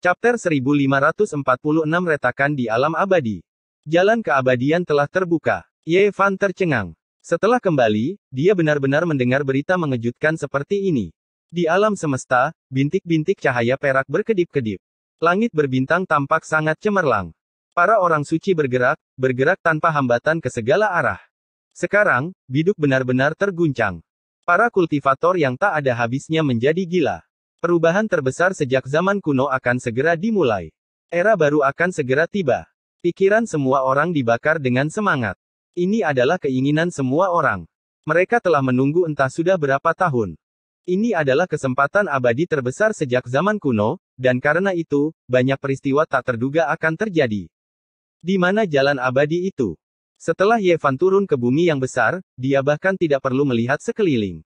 Chapter 1546 Retakan di Alam Abadi. Jalan keabadian telah terbuka. Ye Fan tercengang. Setelah kembali, dia benar-benar mendengar berita mengejutkan seperti ini. Di alam semesta, bintik-bintik cahaya perak berkedip-kedip. Langit berbintang tampak sangat cemerlang. Para orang suci bergerak tanpa hambatan ke segala arah. Sekarang, biduk benar-benar terguncang. Para kultivator yang tak ada habisnya menjadi gila. Perubahan terbesar sejak zaman kuno akan segera dimulai. Era baru akan segera tiba. Pikiran semua orang dibakar dengan semangat. Ini adalah keinginan semua orang. Mereka telah menunggu entah sudah berapa tahun. Ini adalah kesempatan abadi terbesar sejak zaman kuno, dan karena itu, banyak peristiwa tak terduga akan terjadi. Di mana jalan abadi itu? Setelah Ye Fan turun ke bumi yang besar, dia bahkan tidak perlu melihat sekeliling.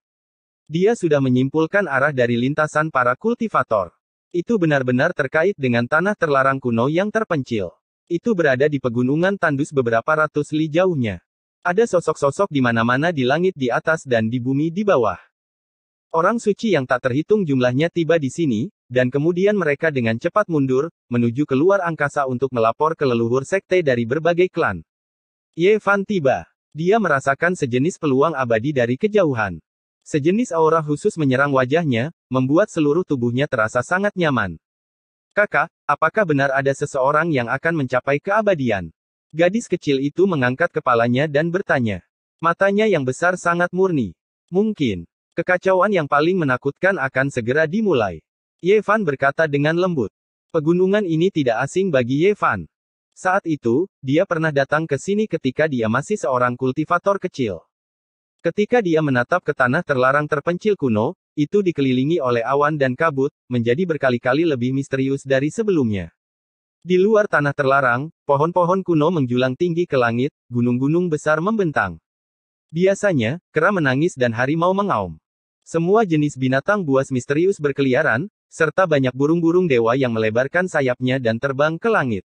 Dia sudah menyimpulkan arah dari lintasan para kultivator. Itu benar-benar terkait dengan tanah terlarang kuno yang terpencil. Itu berada di pegunungan tandus beberapa ratus li jauhnya. Ada sosok-sosok di mana-mana di langit di atas dan di bumi di bawah. Orang suci yang tak terhitung jumlahnya tiba di sini, dan kemudian mereka dengan cepat mundur, menuju keluar angkasa untuk melapor ke leluhur sekte dari berbagai klan. Ye Fan tiba. Dia merasakan sejenis peluang abadi dari kejauhan. Sejenis aura khusus menyerang wajahnya, membuat seluruh tubuhnya terasa sangat nyaman. Kakak, apakah benar ada seseorang yang akan mencapai keabadian? Gadis kecil itu mengangkat kepalanya dan bertanya. Matanya yang besar sangat murni. Mungkin, kekacauan yang paling menakutkan akan segera dimulai. Ye Fan berkata dengan lembut. Pegunungan ini tidak asing bagi Ye Fan. Saat itu, dia pernah datang ke sini ketika dia masih seorang kultivator kecil. Ketika dia menatap ke tanah terlarang terpencil kuno, itu dikelilingi oleh awan dan kabut, menjadi berkali-kali lebih misterius dari sebelumnya. Di luar tanah terlarang, pohon-pohon kuno menjulang tinggi ke langit, gunung-gunung besar membentang. Biasanya, kera menangis dan harimau mengaum. Semua jenis binatang buas misterius berkeliaran, serta banyak burung-burung dewa yang melebarkan sayapnya dan terbang ke langit.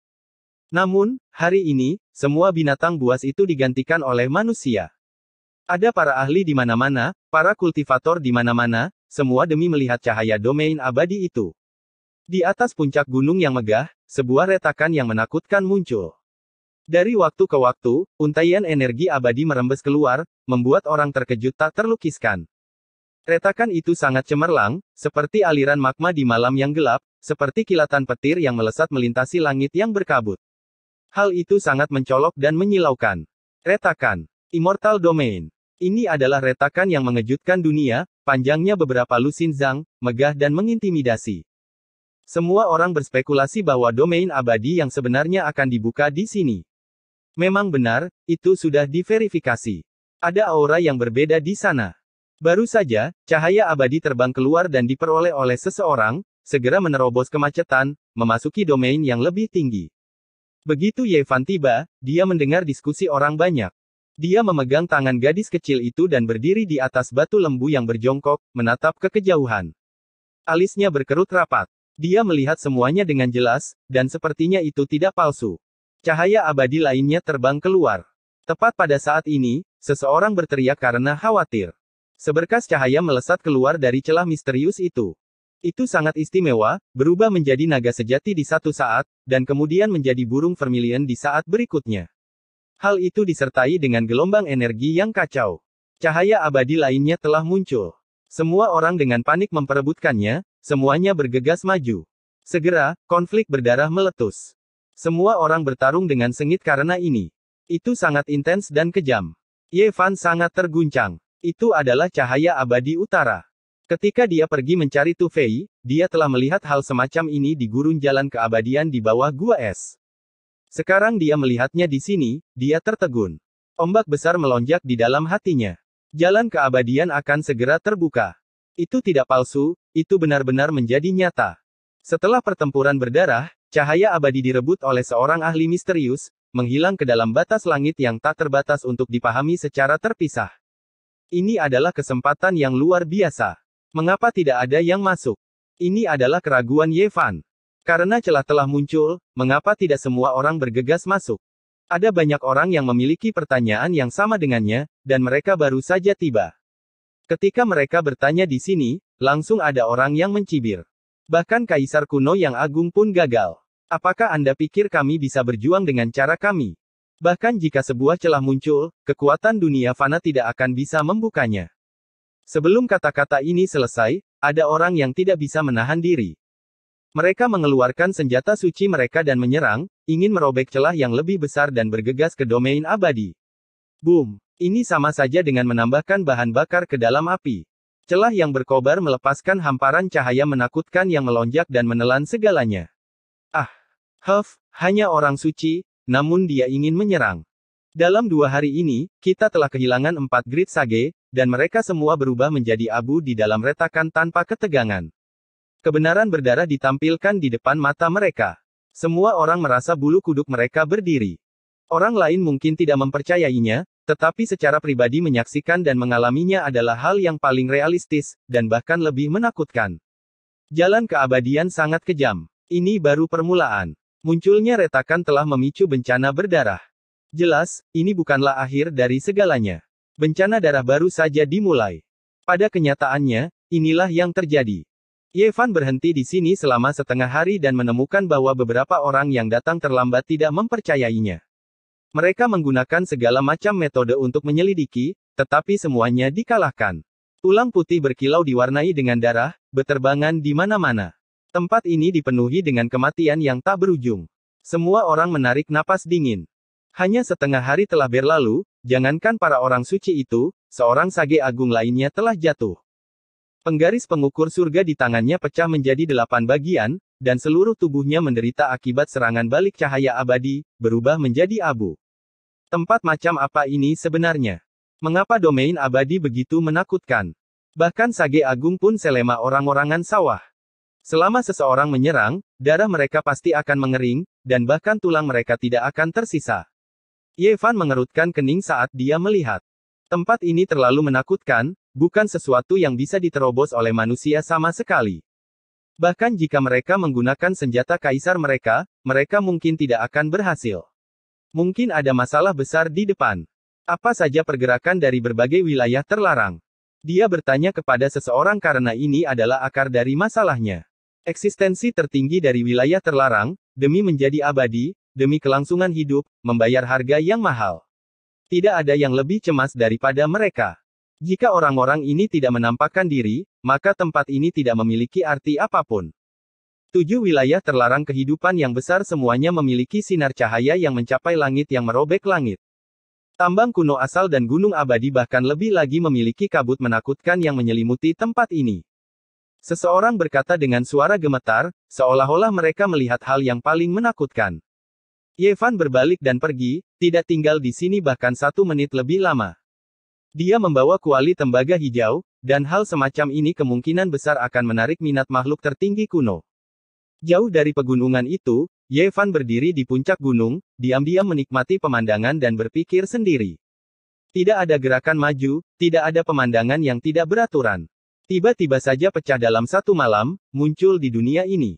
Namun, hari ini, semua binatang buas itu digantikan oleh manusia. Ada para ahli di mana-mana, para kultivator di mana-mana, semua demi melihat cahaya domain abadi itu. Di atas puncak gunung yang megah, sebuah retakan yang menakutkan muncul. Dari waktu ke waktu, untaian energi abadi merembes keluar, membuat orang terkejut tak terlukiskan. Retakan itu sangat cemerlang, seperti aliran magma di malam yang gelap, seperti kilatan petir yang melesat melintasi langit yang berkabut. Hal itu sangat mencolok dan menyilaukan. Retakan Immortal Domain. Ini adalah retakan yang mengejutkan dunia, panjangnya beberapa lusin zang, megah dan mengintimidasi. Semua orang berspekulasi bahwa domain abadi yang sebenarnya akan dibuka di sini. Memang benar, itu sudah diverifikasi. Ada aura yang berbeda di sana. Baru saja, cahaya abadi terbang keluar dan diperoleh oleh seseorang, segera menerobos kemacetan, memasuki domain yang lebih tinggi. Begitu Ye Fan tiba, dia mendengar diskusi orang banyak. Dia memegang tangan gadis kecil itu dan berdiri di atas batu lembu yang berjongkok, menatap ke kejauhan. Alisnya berkerut rapat. Dia melihat semuanya dengan jelas, dan sepertinya itu tidak palsu. Cahaya abadi lainnya terbang keluar. Tepat pada saat ini, seseorang berteriak karena khawatir. Seberkas cahaya melesat keluar dari celah misterius itu. Itu sangat istimewa, berubah menjadi naga sejati di satu saat, dan kemudian menjadi burung vermilion di saat berikutnya. Hal itu disertai dengan gelombang energi yang kacau. Cahaya abadi lainnya telah muncul. Semua orang dengan panik memperebutkannya, semuanya bergegas maju. Segera, konflik berdarah meletus. Semua orang bertarung dengan sengit karena ini. Itu sangat intens dan kejam. Ye Fan sangat terguncang. Itu adalah cahaya abadi utara. Ketika dia pergi mencari Tu Fei, dia telah melihat hal semacam ini di gurun jalan keabadian di bawah gua es. Sekarang dia melihatnya di sini, dia tertegun. Ombak besar melonjak di dalam hatinya. Jalan keabadian akan segera terbuka. Itu tidak palsu, itu benar-benar menjadi nyata. Setelah pertempuran berdarah, cahaya abadi direbut oleh seorang ahli misterius, menghilang ke dalam batas langit yang tak terbatas untuk dipahami secara terpisah. Ini adalah kesempatan yang luar biasa. Mengapa tidak ada yang masuk? Ini adalah keraguan Ye Fan. Karena celah telah muncul, mengapa tidak semua orang bergegas masuk? Ada banyak orang yang memiliki pertanyaan yang sama dengannya, dan mereka baru saja tiba. Ketika mereka bertanya di sini, langsung ada orang yang mencibir. Bahkan kaisar kuno yang agung pun gagal. Apakah Anda pikir kami bisa berjuang dengan cara kami? Bahkan jika sebuah celah muncul, kekuatan dunia fana tidak akan bisa membukanya. Sebelum kata-kata ini selesai, ada orang yang tidak bisa menahan diri. Mereka mengeluarkan senjata suci mereka dan menyerang, ingin merobek celah yang lebih besar dan bergegas ke domain abadi. Boom! Ini sama saja dengan menambahkan bahan bakar ke dalam api. Celah yang berkobar melepaskan hamparan cahaya menakutkan yang melonjak dan menelan segalanya. Ah! Hanya orang suci, namun dia ingin menyerang. Dalam 2 hari ini, kita telah kehilangan 4 grid sage, dan mereka semua berubah menjadi abu di dalam retakan tanpa ketegangan. Kebenaran berdarah ditampilkan di depan mata mereka. Semua orang merasa bulu kuduk mereka berdiri. Orang lain mungkin tidak mempercayainya, tetapi secara pribadi menyaksikan dan mengalaminya adalah hal yang paling realistis, dan bahkan lebih menakutkan. Jalan keabadian sangat kejam. Ini baru permulaan. Munculnya retakan telah memicu bencana berdarah. Jelas, ini bukanlah akhir dari segalanya. Bencana darah baru saja dimulai. Pada kenyataannya, inilah yang terjadi. Yevan berhenti di sini selama setengah hari dan menemukan bahwa beberapa orang yang datang terlambat tidak mempercayainya. Mereka menggunakan segala macam metode untuk menyelidiki, tetapi semuanya dikalahkan. Tulang putih berkilau diwarnai dengan darah, beterbangan di mana-mana. Tempat ini dipenuhi dengan kematian yang tak berujung. Semua orang menarik napas dingin. Hanya setengah hari telah berlalu, jangankan para orang suci itu, seorang sage agung lainnya telah jatuh. Penggaris pengukur surga di tangannya pecah menjadi 8 bagian, dan seluruh tubuhnya menderita akibat serangan balik cahaya abadi, berubah menjadi abu. Tempat macam apa ini sebenarnya? Mengapa domain abadi begitu menakutkan? Bahkan sage agung pun selema orang-orangan sawah. Selama seseorang menyerang, darah mereka pasti akan mengering, dan bahkan tulang mereka tidak akan tersisa. Yevan mengerutkan kening saat dia melihat. Tempat ini terlalu menakutkan, bukan sesuatu yang bisa diterobos oleh manusia sama sekali. Bahkan jika mereka menggunakan senjata kaisar mereka, mereka mungkin tidak akan berhasil. Mungkin ada masalah besar di depan. Apa saja pergerakan dari berbagai wilayah terlarang? Dia bertanya kepada seseorang karena ini adalah akar dari masalahnya. Eksistensi tertinggi dari wilayah terlarang, demi menjadi abadi, demi kelangsungan hidup, membayar harga yang mahal. Tidak ada yang lebih cemas daripada mereka. Jika orang-orang ini tidak menampakkan diri, maka tempat ini tidak memiliki arti apapun. 7 wilayah terlarang kehidupan yang besar semuanya memiliki sinar cahaya yang mencapai langit yang merobek langit. Tambang kuno asal dan gunung abadi bahkan lebih lagi memiliki kabut menakutkan yang menyelimuti tempat ini. Seseorang berkata dengan suara gemetar, seolah-olah mereka melihat hal yang paling menakutkan. Yevan berbalik dan pergi, tidak tinggal di sini bahkan 1 menit lebih lama. Dia membawa kuali tembaga hijau, dan hal semacam ini kemungkinan besar akan menarik minat makhluk tertinggi kuno. Jauh dari pegunungan itu, Yevan berdiri di puncak gunung, diam-diam menikmati pemandangan dan berpikir sendiri. Tidak ada gerakan maju, tidak ada pemandangan yang tidak beraturan. Tiba-tiba saja pecah dalam 1 malam, muncul di dunia ini.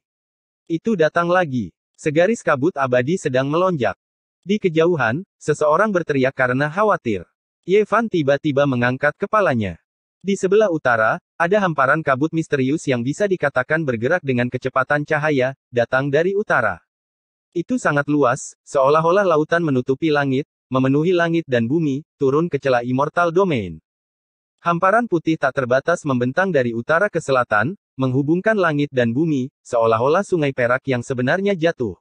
Itu datang lagi. Segaris kabut abadi sedang melonjak. Di kejauhan, seseorang berteriak karena khawatir. Yevan tiba-tiba mengangkat kepalanya. Di sebelah utara, ada hamparan kabut misterius yang bisa dikatakan bergerak dengan kecepatan cahaya, datang dari utara. Itu sangat luas, seolah-olah lautan menutupi langit, memenuhi langit dan bumi, turun ke celah Immortal Domain. Hamparan putih tak terbatas membentang dari utara ke selatan, menghubungkan langit dan bumi, seolah-olah sungai perak yang sebenarnya jatuh.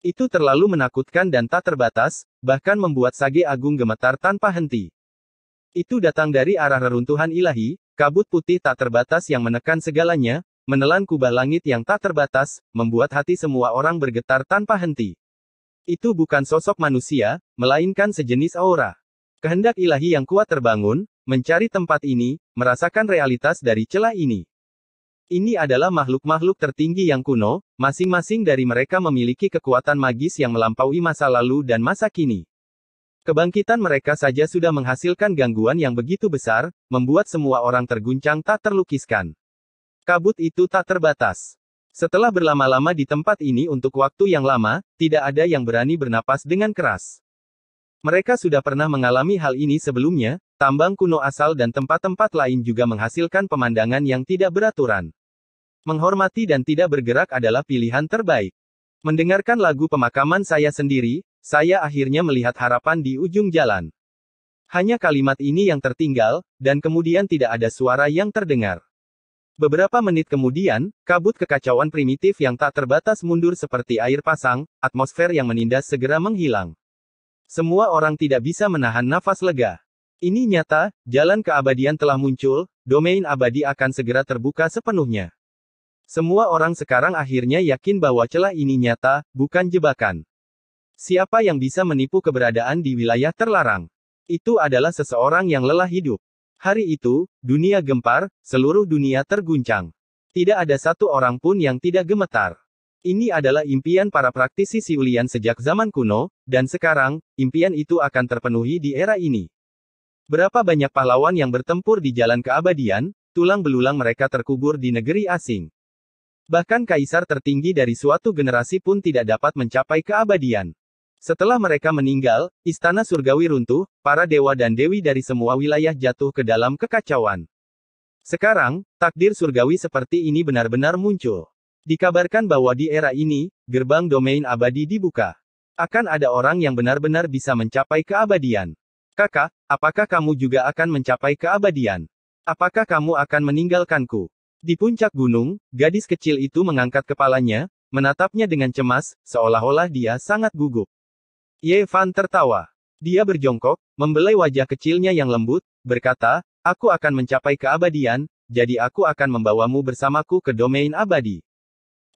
Itu terlalu menakutkan dan tak terbatas, bahkan membuat sage agung gemetar tanpa henti. Itu datang dari arah reruntuhan ilahi, kabut putih tak terbatas yang menekan segalanya, menelan kubah langit yang tak terbatas, membuat hati semua orang bergetar tanpa henti. Itu bukan sosok manusia, melainkan sejenis aura. Kehendak ilahi yang kuat terbangun, mencari tempat ini, merasakan realitas dari celah ini. Ini adalah makhluk-makhluk tertinggi yang kuno, masing-masing dari mereka memiliki kekuatan magis yang melampaui masa lalu dan masa kini. Kebangkitan mereka saja sudah menghasilkan gangguan yang begitu besar, membuat semua orang terguncang tak terlukiskan. Kabut itu tak terbatas. Setelah berlama-lama di tempat ini untuk waktu yang lama, tidak ada yang berani bernapas dengan keras. Mereka sudah pernah mengalami hal ini sebelumnya, tambang kuno asal dan tempat-tempat lain juga menghasilkan pemandangan yang tidak beraturan. Menghormati dan tidak bergerak adalah pilihan terbaik. Mendengarkan lagu pemakaman saya sendiri, saya akhirnya melihat harapan di ujung jalan. Hanya kalimat ini yang tertinggal, dan kemudian tidak ada suara yang terdengar. Beberapa menit kemudian, kabut kekacauan primitif yang tak terbatas mundur seperti air pasang, atmosfer yang menindas segera menghilang. Semua orang tidak bisa menahan nafas lega. Ini nyata, jalan keabadian telah muncul, domain abadi akan segera terbuka sepenuhnya. Semua orang sekarang akhirnya yakin bahwa celah ini nyata, bukan jebakan. Siapa yang bisa menipu keberadaan di wilayah terlarang? Itu adalah seseorang yang lelah hidup. Hari itu, dunia gempar, seluruh dunia terguncang. Tidak ada satu orang pun yang tidak gemetar. Ini adalah impian para praktisi Siulian sejak zaman kuno, dan sekarang, impian itu akan terpenuhi di era ini. Berapa banyak pahlawan yang bertempur di jalan keabadian, tulang belulang mereka terkubur di negeri asing. Bahkan kaisar tertinggi dari suatu generasi pun tidak dapat mencapai keabadian. Setelah mereka meninggal, istana surgawi runtuh, para dewa dan dewi dari semua wilayah jatuh ke dalam kekacauan. Sekarang, takdir surgawi seperti ini benar-benar muncul. Dikabarkan bahwa di era ini, gerbang domain abadi dibuka. Akan ada orang yang benar-benar bisa mencapai keabadian. Kakak, apakah kamu juga akan mencapai keabadian? Apakah kamu akan meninggalkanku? Di puncak gunung, gadis kecil itu mengangkat kepalanya, menatapnya dengan cemas, seolah-olah dia sangat gugup. Ye Fan tertawa. Dia berjongkok, membelai wajah kecilnya yang lembut, berkata, aku akan mencapai keabadian, jadi aku akan membawamu bersamaku ke domain abadi.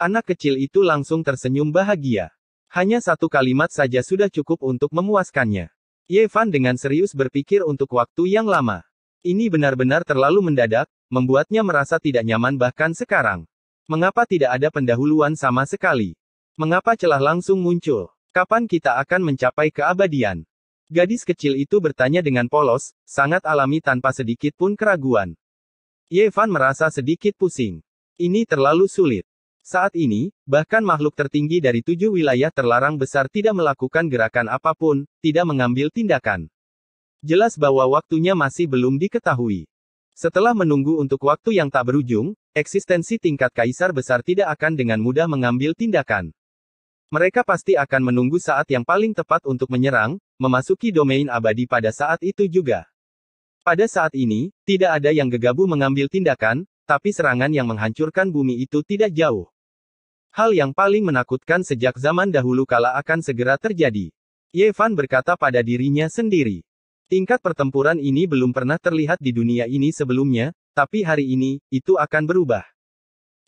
Anak kecil itu langsung tersenyum bahagia. Hanya satu kalimat saja sudah cukup untuk memuaskannya. Ye Fan dengan serius berpikir untuk waktu yang lama. Ini benar-benar terlalu mendadak, membuatnya merasa tidak nyaman bahkan sekarang. Mengapa tidak ada pendahuluan sama sekali? Mengapa celah langsung muncul? Kapan kita akan mencapai keabadian? Gadis kecil itu bertanya dengan polos, sangat alami tanpa sedikit pun keraguan. Ye Fan merasa sedikit pusing. Ini terlalu sulit. Saat ini, bahkan makhluk tertinggi dari 7 wilayah terlarang besar tidak melakukan gerakan apapun, tidak mengambil tindakan. Jelas bahwa waktunya masih belum diketahui. Setelah menunggu untuk waktu yang tak berujung, eksistensi tingkat kaisar besar tidak akan dengan mudah mengambil tindakan. Mereka pasti akan menunggu saat yang paling tepat untuk menyerang, memasuki domain abadi pada saat itu juga. Pada saat ini, tidak ada yang gegabah mengambil tindakan, tapi serangan yang menghancurkan bumi itu tidak jauh. Hal yang paling menakutkan sejak zaman dahulu kala akan segera terjadi. Ye Fan berkata pada dirinya sendiri. Tingkat pertempuran ini belum pernah terlihat di dunia ini sebelumnya, tapi hari ini, itu akan berubah.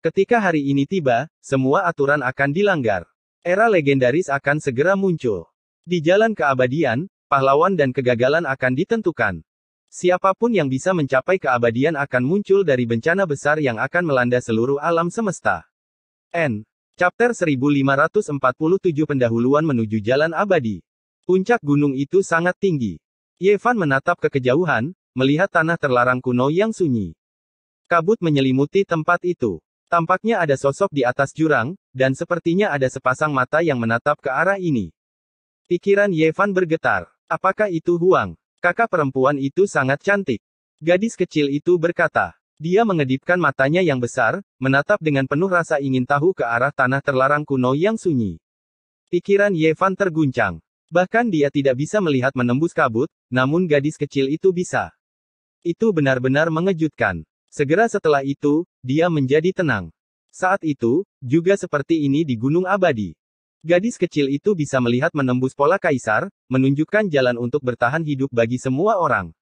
Ketika hari ini tiba, semua aturan akan dilanggar. Era legendaris akan segera muncul. Di jalan keabadian, pahlawan dan kegagalan akan ditentukan. Siapapun yang bisa mencapai keabadian akan muncul dari bencana besar yang akan melanda seluruh alam semesta. Chapter 1547 Pendahuluan menuju Jalan Abadi. Puncak gunung itu sangat tinggi. Ye Fan menatap ke kejauhan, melihat tanah terlarang kuno yang sunyi. Kabut menyelimuti tempat itu. Tampaknya ada sosok di atas jurang, dan sepertinya ada sepasang mata yang menatap ke arah ini. Pikiran Ye Fan bergetar. Apakah itu Huang? Kakak perempuan itu sangat cantik. Gadis kecil itu berkata. Dia mengedipkan matanya yang besar, menatap dengan penuh rasa ingin tahu ke arah tanah terlarang kuno yang sunyi. Pikiran Ye Fan terguncang. Bahkan dia tidak bisa melihat menembus kabut, namun gadis kecil itu bisa. Itu benar-benar mengejutkan. Segera setelah itu, dia menjadi tenang. Saat itu, juga seperti ini di Gunung Abadi. Gadis kecil itu bisa melihat menembus pola kaisar, menunjukkan jalan untuk bertahan hidup bagi semua orang.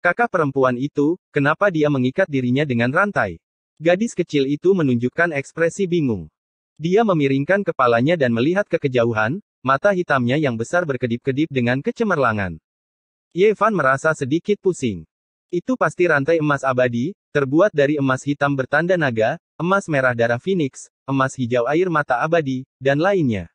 Kakak perempuan itu, kenapa dia mengikat dirinya dengan rantai? Gadis kecil itu menunjukkan ekspresi bingung. Dia memiringkan kepalanya dan melihat ke kejauhan, mata hitamnya yang besar berkedip-kedip dengan kecemerlangan. Ye Fan merasa sedikit pusing. Itu pasti rantai emas abadi, terbuat dari emas hitam bertanda naga, emas merah darah Phoenix, emas hijau air mata abadi, dan lainnya.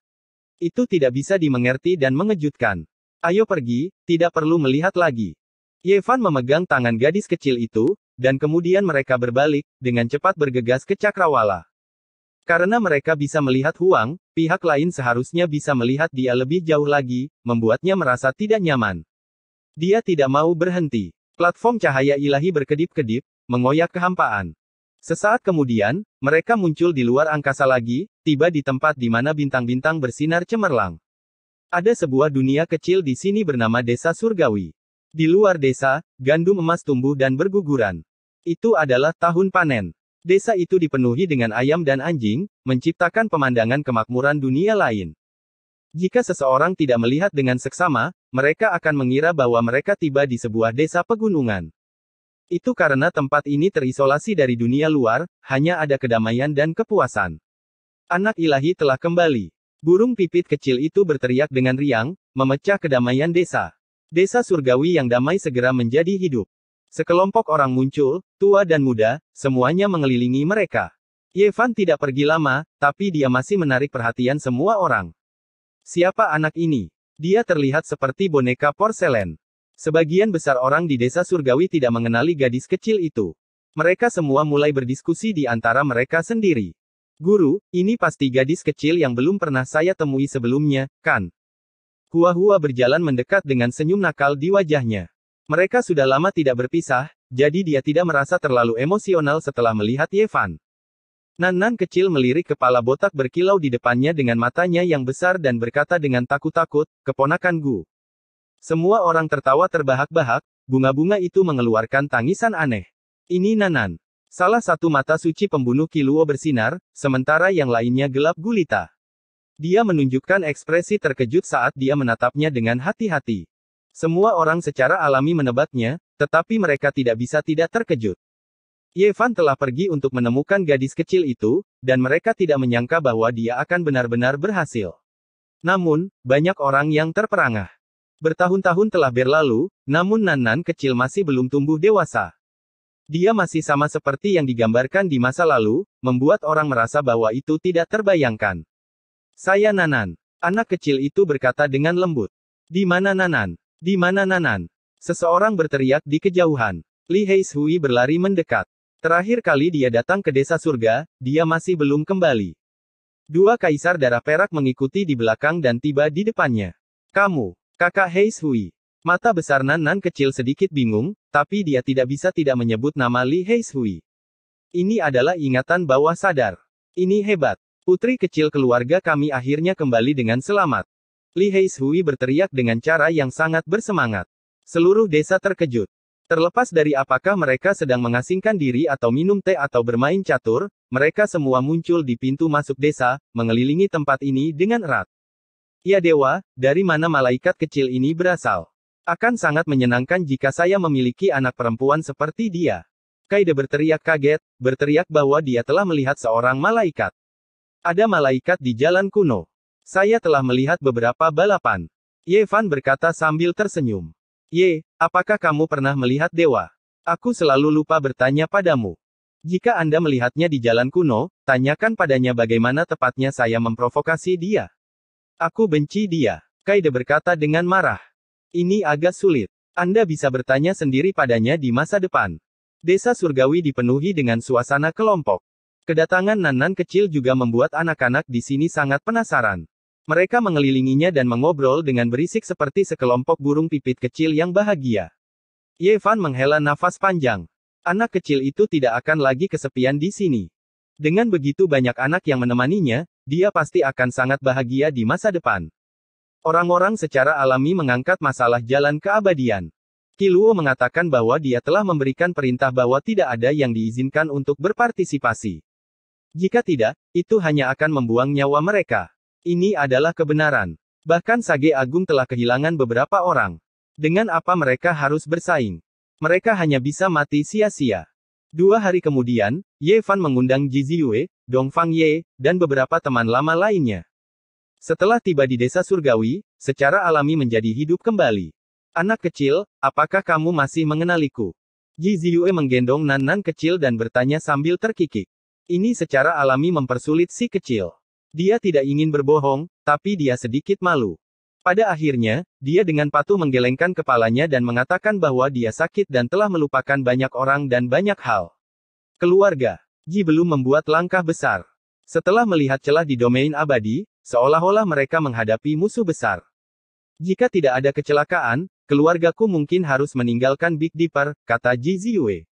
Itu tidak bisa dimengerti dan mengejutkan. Ayo pergi, tidak perlu melihat lagi. Ye Fan memegang tangan gadis kecil itu, dan kemudian mereka berbalik, dengan cepat bergegas ke cakrawala. Karena mereka bisa melihat Huang, pihak lain seharusnya bisa melihat dia lebih jauh lagi, membuatnya merasa tidak nyaman. Dia tidak mau berhenti. Platform cahaya ilahi berkedip-kedip, mengoyak kehampaan. Sesaat kemudian, mereka muncul di luar angkasa lagi, tiba di tempat di mana bintang-bintang bersinar cemerlang. Ada sebuah dunia kecil di sini bernama Desa Surgawi. Di luar desa, gandum emas tumbuh dan berguguran. Itu adalah tahun panen. Desa itu dipenuhi dengan ayam dan anjing, menciptakan pemandangan kemakmuran dunia lain. Jika seseorang tidak melihat dengan seksama, mereka akan mengira bahwa mereka tiba di sebuah desa pegunungan. Itu karena tempat ini terisolasi dari dunia luar, hanya ada kedamaian dan kepuasan. Anak ilahi telah kembali. Burung pipit kecil itu berteriak dengan riang, memecah kedamaian desa. Desa surgawi yang damai segera menjadi hidup. Sekelompok orang muncul, tua dan muda, semuanya mengelilingi mereka. Yevan tidak pergi lama, tapi dia masih menarik perhatian semua orang. Siapa anak ini? Dia terlihat seperti boneka porselen. Sebagian besar orang di desa surgawi tidak mengenali gadis kecil itu. Mereka semua mulai berdiskusi di antara mereka sendiri. Guru, ini pasti gadis kecil yang belum pernah saya temui sebelumnya, kan? Hua-Hua berjalan mendekat dengan senyum nakal di wajahnya. Mereka sudah lama tidak berpisah, jadi dia tidak merasa terlalu emosional setelah melihat Yevan. Nan-Nan kecil melirik kepala botak berkilau di depannya dengan matanya yang besar dan berkata dengan takut-takut, keponakanku. Semua orang tertawa terbahak-bahak, bunga-bunga itu mengeluarkan tangisan aneh. Ini Nan-Nan. Salah satu mata suci pembunuh Kiluo bersinar, sementara yang lainnya gelap gulita. Dia menunjukkan ekspresi terkejut saat dia menatapnya dengan hati-hati. Semua orang secara alami menebaknya, tetapi mereka tidak bisa tidak terkejut. Yevan telah pergi untuk menemukan gadis kecil itu, dan mereka tidak menyangka bahwa dia akan benar-benar berhasil. Namun, banyak orang yang terperangah. Bertahun-tahun telah berlalu, namun Nan-Nan kecil masih belum tumbuh dewasa. Dia masih sama seperti yang digambarkan di masa lalu, membuat orang merasa bahwa itu tidak terbayangkan. Saya Nan-Nan. Anak kecil itu berkata dengan lembut. Di mana Nan-Nan? Di mana Nan-Nan? Seseorang berteriak di kejauhan. Li Heishui berlari mendekat. Terakhir kali dia datang ke desa surga, dia masih belum kembali. Dua kaisar darah perak mengikuti di belakang dan tiba di depannya. Kamu, kakak Heishui. Mata besar Nan-Nan kecil sedikit bingung, tapi dia tidak bisa tidak menyebut nama Li Heishui. Ini adalah ingatan bawah sadar. Ini hebat. Putri kecil keluarga kami akhirnya kembali dengan selamat. Li Heishui berteriak dengan cara yang sangat bersemangat. Seluruh desa terkejut. Terlepas dari apakah mereka sedang mengasingkan diri atau minum teh atau bermain catur, mereka semua muncul di pintu masuk desa, mengelilingi tempat ini dengan erat. Ya dewa, dari mana malaikat kecil ini berasal? Akan sangat menyenangkan jika saya memiliki anak perempuan seperti dia. Kaide berteriak kaget, berteriak bahwa dia telah melihat seorang malaikat. Ada malaikat di jalan kuno. Saya telah melihat beberapa balapan. Yevan berkata sambil tersenyum. Ye, apakah kamu pernah melihat dewa? Aku selalu lupa bertanya padamu. Jika Anda melihatnya di jalan kuno, tanyakan padanya bagaimana tepatnya saya memprovokasi dia. Aku benci dia. Kaide berkata dengan marah. Ini agak sulit. Anda bisa bertanya sendiri padanya di masa depan. Desa surgawi dipenuhi dengan suasana kelompok. Kedatangan Nan-Nan kecil juga membuat anak-anak di sini sangat penasaran. Mereka mengelilinginya dan mengobrol dengan berisik seperti sekelompok burung pipit kecil yang bahagia. Yevan menghela nafas panjang. Anak kecil itu tidak akan lagi kesepian di sini. Dengan begitu banyak anak yang menemaninya, dia pasti akan sangat bahagia di masa depan. Orang-orang secara alami mengangkat masalah jalan keabadian. Kiluo mengatakan bahwa dia telah memberikan perintah bahwa tidak ada yang diizinkan untuk berpartisipasi. Jika tidak, itu hanya akan membuang nyawa mereka. Ini adalah kebenaran. Bahkan Sage Agung telah kehilangan beberapa orang. Dengan apa mereka harus bersaing? Mereka hanya bisa mati sia-sia. 2 hari kemudian, Yevan mengundang Ji Ziyue, Dongfang Ye, dan beberapa teman lama lainnya. Setelah tiba di desa surgawi, secara alami menjadi hidup kembali. Anak kecil, apakah kamu masih mengenaliku? Ji Ziyue menggendong Nan-Nan kecil dan bertanya sambil terkikik. Ini secara alami mempersulit si kecil. Dia tidak ingin berbohong, tapi dia sedikit malu. Pada akhirnya, dia dengan patuh menggelengkan kepalanya dan mengatakan bahwa dia sakit dan telah melupakan banyak orang dan banyak hal. Keluarga. Ji belum membuat langkah besar. Setelah melihat celah di domain abadi, seolah-olah mereka menghadapi musuh besar. Jika tidak ada kecelakaan, keluargaku mungkin harus meninggalkan Big Dipper, kata Ji Ziyue.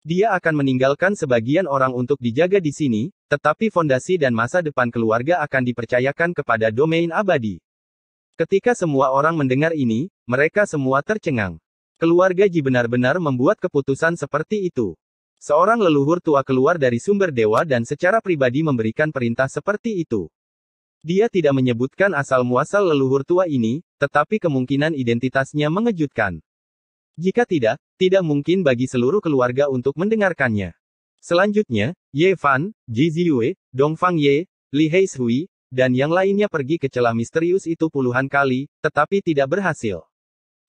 Dia akan meninggalkan sebagian orang untuk dijaga di sini, tetapi fondasi dan masa depan keluarga akan dipercayakan kepada domain abadi. Ketika semua orang mendengar ini, mereka semua tercengang. Keluarga Ji benar-benar membuat keputusan seperti itu. Seorang leluhur tua keluar dari sumber dewa dan secara pribadi memberikan perintah seperti itu. Dia tidak menyebutkan asal-muasal leluhur tua ini, tetapi kemungkinan identitasnya mengejutkan. Jika tidak mungkin bagi seluruh keluarga untuk mendengarkannya. Selanjutnya, Ye Fan, Ji Ziyue, Dongfang Ye, Li Heishui, dan yang lainnya pergi ke celah misterius itu puluhan kali, tetapi tidak berhasil.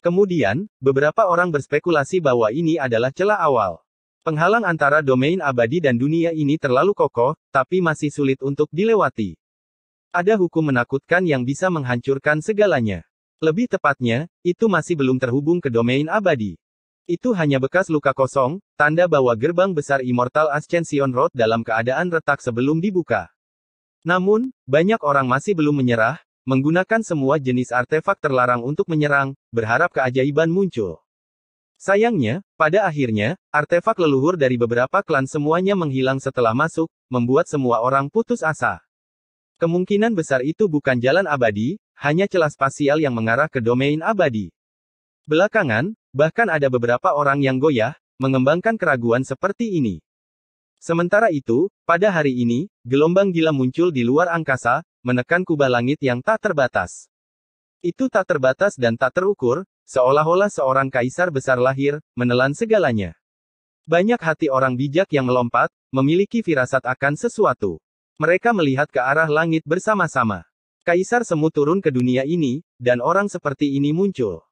Kemudian, beberapa orang berspekulasi bahwa ini adalah celah awal. Penghalang antara domain abadi dan dunia ini terlalu kokoh, tapi masih sulit untuk dilewati. Ada hukum menakutkan yang bisa menghancurkan segalanya. Lebih tepatnya, itu masih belum terhubung ke domain abadi. Itu hanya bekas luka kosong, tanda bahwa gerbang besar Immortal Ascension Road dalam keadaan retak sebelum dibuka. Namun, banyak orang masih belum menyerah, menggunakan semua jenis artefak terlarang untuk menyerang, berharap keajaiban muncul. Sayangnya, pada akhirnya, artefak leluhur dari beberapa klan semuanya menghilang setelah masuk, membuat semua orang putus asa. Kemungkinan besar itu bukan jalan abadi, hanya celah spasial yang mengarah ke domain abadi. Belakangan, bahkan ada beberapa orang yang goyah, mengembangkan keraguan seperti ini. Sementara itu, pada hari ini, gelombang gila muncul di luar angkasa, menekan kubah langit yang tak terbatas. Itu tak terbatas dan tak terukur, seolah-olah seorang kaisar besar lahir, menelan segalanya. Banyak hati orang bijak yang melompat, memiliki firasat akan sesuatu. Mereka melihat ke arah langit bersama-sama. Kaisar semu turun ke dunia ini, dan orang seperti ini muncul.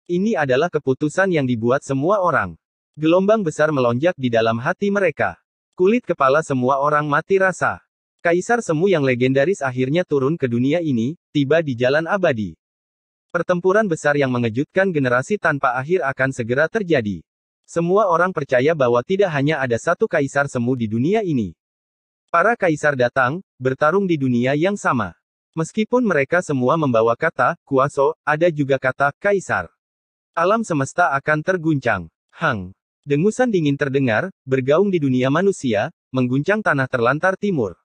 Ini adalah keputusan yang dibuat semua orang. Gelombang besar melonjak di dalam hati mereka. Kulit kepala semua orang mati rasa. Kaisar semu yang legendaris akhirnya turun ke dunia ini, tiba di jalan abadi. Pertempuran besar yang mengejutkan generasi tanpa akhir akan segera terjadi. Semua orang percaya bahwa tidak hanya ada satu kaisar semu di dunia ini. Para kaisar datang, bertarung di dunia yang sama. Meskipun mereka semua membawa kata, kuaso, ada juga kata, kaisar. Alam semesta akan terguncang. Hang. Dengusan dingin terdengar, bergaung di dunia manusia, mengguncang tanah terlantar timur.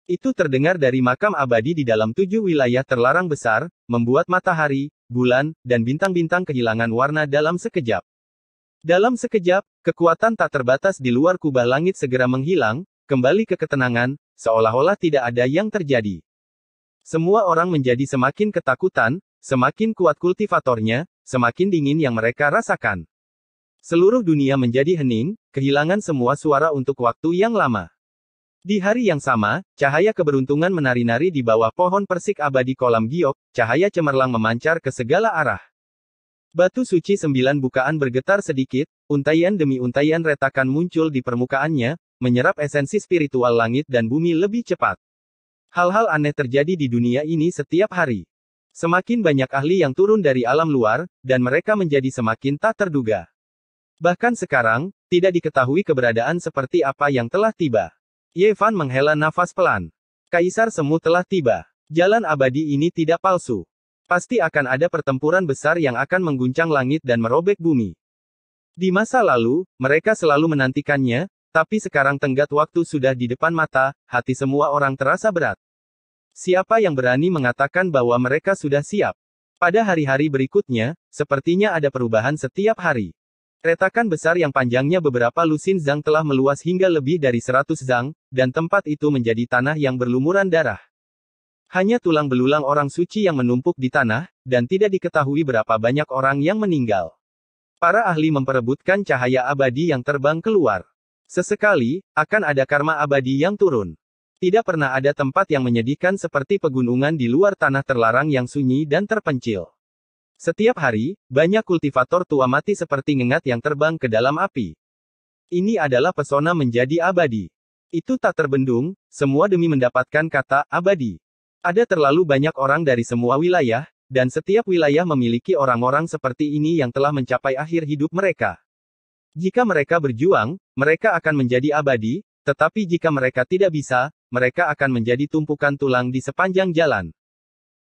Itu terdengar dari makam abadi di dalam 7 wilayah terlarang besar, membuat matahari, bulan, dan bintang-bintang kehilangan warna dalam sekejap. Dalam sekejap, kekuatan tak terbatas di luar kubah langit segera menghilang, kembali ke ketenangan, seolah-olah tidak ada yang terjadi. Semua orang menjadi semakin ketakutan, semakin kuat kultivatornya, semakin dingin yang mereka rasakan. Seluruh dunia menjadi hening, kehilangan semua suara untuk waktu yang lama. Di hari yang sama, cahaya keberuntungan menari-nari di bawah pohon persik abadi kolam giok, cahaya cemerlang memancar ke segala arah. Batu suci 9 bukaan bergetar sedikit, untaian demi untaian retakan muncul di permukaannya, menyerap esensi spiritual langit dan bumi lebih cepat. Hal-hal aneh terjadi di dunia ini setiap hari. Semakin banyak ahli yang turun dari alam luar, dan mereka menjadi semakin tak terduga. Bahkan sekarang, tidak diketahui keberadaan seperti apa yang telah tiba. Ye Fan menghela nafas pelan. Kaisar semu telah tiba. Jalan abadi ini tidak palsu. Pasti akan ada pertempuran besar yang akan mengguncang langit dan merobek bumi. Di masa lalu, mereka selalu menantikannya, tapi sekarang tenggat waktu sudah di depan mata, hati semua orang terasa berat. Siapa yang berani mengatakan bahwa mereka sudah siap? Pada hari-hari berikutnya, sepertinya ada perubahan setiap hari. Retakan besar yang panjangnya beberapa lusin zang telah meluas hingga lebih dari 100 zang, dan tempat itu menjadi tanah yang berlumuran darah. Hanya tulang belulang orang suci yang menumpuk di tanah, dan tidak diketahui berapa banyak orang yang meninggal. Para ahli memperebutkan cahaya abadi yang terbang keluar. Sesekali, akan ada karma abadi yang turun. Tidak pernah ada tempat yang menyedihkan seperti pegunungan di luar tanah terlarang yang sunyi dan terpencil. Setiap hari, banyak kultivator tua mati seperti ngengat yang terbang ke dalam api. Ini adalah pesona menjadi abadi. Itu tak terbendung, semua demi mendapatkan kata abadi. Ada terlalu banyak orang dari semua wilayah, dan setiap wilayah memiliki orang-orang seperti ini yang telah mencapai akhir hidup mereka. Jika mereka berjuang, mereka akan menjadi abadi, tetapi jika mereka tidak bisa, mereka akan menjadi tumpukan tulang di sepanjang jalan.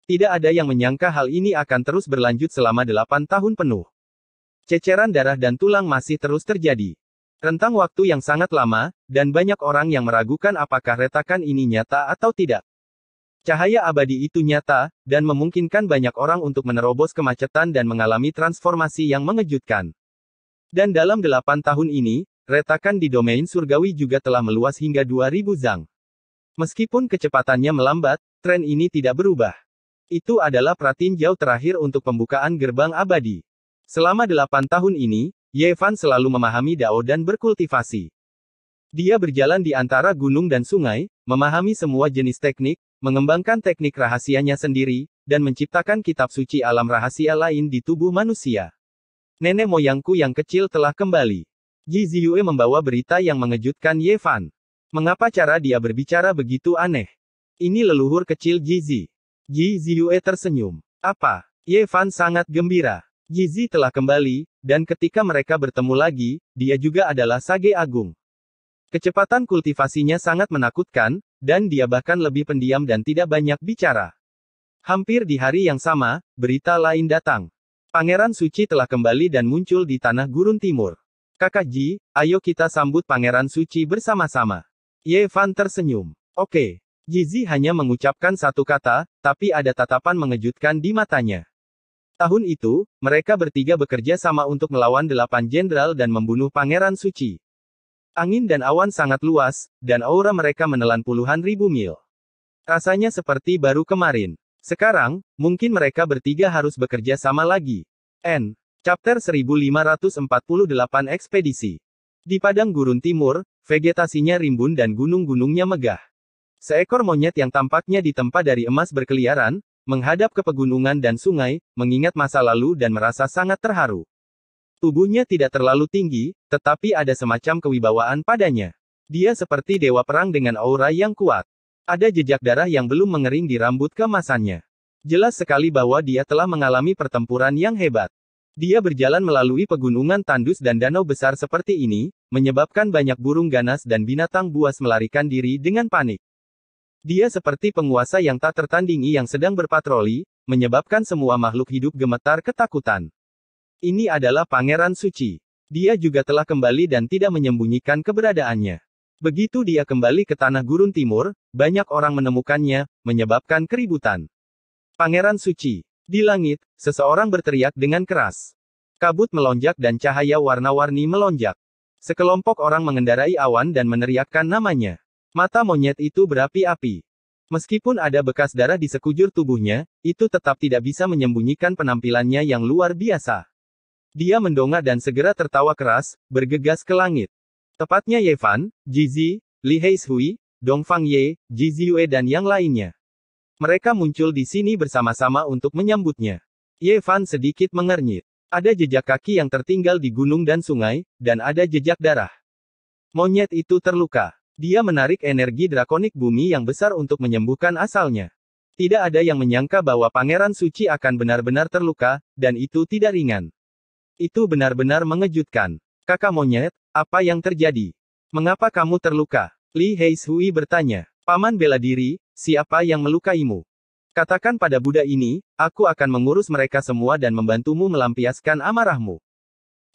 Tidak ada yang menyangka hal ini akan terus berlanjut selama 8 tahun penuh. Ceceran darah dan tulang masih terus terjadi. Rentang waktu yang sangat lama, dan banyak orang yang meragukan apakah retakan ini nyata atau tidak. Cahaya abadi itu nyata, dan memungkinkan banyak orang untuk menerobos kemacetan dan mengalami transformasi yang mengejutkan. Dan dalam 8 tahun ini, retakan di domain surgawi juga telah meluas hingga 2000 zang. Meskipun kecepatannya melambat, tren ini tidak berubah. Itu adalah pratinjau terakhir untuk pembukaan gerbang abadi. Selama 8 tahun ini, Ye Fan selalu memahami Dao dan berkultivasi. Dia berjalan di antara gunung dan sungai, memahami semua jenis teknik, mengembangkan teknik rahasianya sendiri, dan menciptakan kitab suci alam rahasia lain di tubuh manusia. Nenek moyangku yang kecil telah kembali. Ji Ziyue membawa berita yang mengejutkan Ye Fan. Mengapa cara dia berbicara begitu aneh? Ini leluhur kecil Ji Ziyue tersenyum. Apa? Ye Fan sangat gembira. Ji telah kembali, dan ketika mereka bertemu lagi, dia juga adalah Sage Agung. Kecepatan kultivasinya sangat menakutkan, dan dia bahkan lebih pendiam dan tidak banyak bicara. Hampir di hari yang sama, berita lain datang. Pangeran Suci telah kembali dan muncul di tanah gurun timur. Kakak Ji, ayo kita sambut Pangeran Suci bersama-sama. Ye Fan tersenyum. Oke. Ji hanya mengucapkan satu kata, tapi ada tatapan mengejutkan di matanya. Tahun itu, mereka bertiga bekerja sama untuk melawan 8 jenderal dan membunuh Pangeran Suci. Angin dan awan sangat luas, dan aura mereka menelan puluhan ribu mil. Rasanya seperti baru kemarin. Sekarang, mungkin mereka bertiga harus bekerja sama lagi. Chapter 1548 Ekspedisi. Di padang gurun timur, vegetasinya rimbun dan gunung-gunungnya megah. Seekor monyet yang tampaknya ditempa dari emas berkeliaran, menghadap ke pegunungan dan sungai, mengingat masa lalu dan merasa sangat terharu. Tubuhnya tidak terlalu tinggi, tetapi ada semacam kewibawaan padanya. Dia seperti dewa perang dengan aura yang kuat. Ada jejak darah yang belum mengering di rambut keemasannya. Jelas sekali bahwa dia telah mengalami pertempuran yang hebat. Dia berjalan melalui pegunungan tandus dan danau besar seperti ini, menyebabkan banyak burung ganas dan binatang buas melarikan diri dengan panik. Dia seperti penguasa yang tak tertandingi yang sedang berpatroli, menyebabkan semua makhluk hidup gemetar ketakutan. Ini adalah Pangeran Suci. Dia juga telah kembali dan tidak menyembunyikan keberadaannya. Begitu dia kembali ke tanah gurun timur, banyak orang menemukannya, menyebabkan keributan. Pangeran Suci. Di langit, seseorang berteriak dengan keras. Kabut melonjak dan cahaya warna-warni melonjak. Sekelompok orang mengendarai awan dan meneriakkan namanya. Mata monyet itu berapi-api. Meskipun ada bekas darah di sekujur tubuhnya, itu tetap tidak bisa menyembunyikan penampilannya yang luar biasa. Dia mendongak dan segera tertawa keras, bergegas ke langit. Tepatnya Ye Fan, Ji, Li Heishui, Dongfang Ye, Ji Ziyue dan yang lainnya. Mereka muncul di sini bersama-sama untuk menyambutnya. Ye Fan sedikit mengernyit. Ada jejak kaki yang tertinggal di gunung dan sungai, dan ada jejak darah. Monyet itu terluka. Dia menarik energi drakonik bumi yang besar untuk menyembuhkan asalnya. Tidak ada yang menyangka bahwa Pangeran Suci akan benar-benar terluka, dan itu tidak ringan. Itu benar-benar mengejutkan. Kakak monyet, apa yang terjadi? Mengapa kamu terluka? Li Heishui bertanya. Paman bela diri, siapa yang melukaimu? Katakan pada Buddha ini, aku akan mengurus mereka semua dan membantumu melampiaskan amarahmu.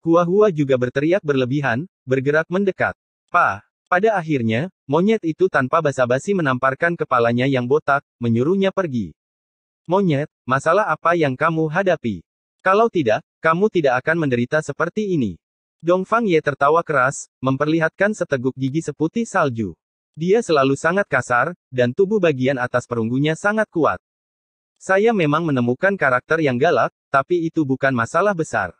Hua-hua juga berteriak berlebihan, bergerak mendekat. Pada akhirnya, monyet itu tanpa basa-basi menamparkan kepalanya yang botak, menyuruhnya pergi. Monyet, masalah apa yang kamu hadapi? Kalau tidak, kamu tidak akan menderita seperti ini. Dongfang Ye tertawa keras, memperlihatkan seteguk gigi seputih salju. Dia selalu sangat kasar, dan tubuh bagian atas perunggunya sangat kuat. Saya memang menemukan karakter yang galak, tapi itu bukan masalah besar.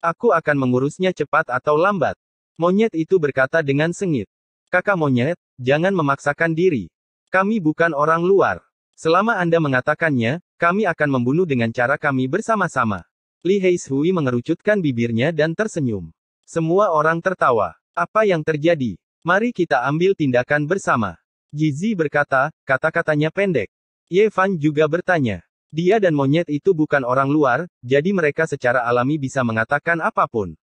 Aku akan mengurusnya cepat atau lambat. Monyet itu berkata dengan sengit. Kakak monyet, jangan memaksakan diri. Kami bukan orang luar. Selama Anda mengatakannya, kami akan membunuh dengan cara kami bersama-sama. Li Heishui mengerucutkan bibirnya dan tersenyum. Semua orang tertawa. Apa yang terjadi? Mari kita ambil tindakan bersama. Ji berkata, kata-katanya pendek. Ye Fan juga bertanya. Dia dan monyet itu bukan orang luar, jadi mereka secara alami bisa mengatakan apapun.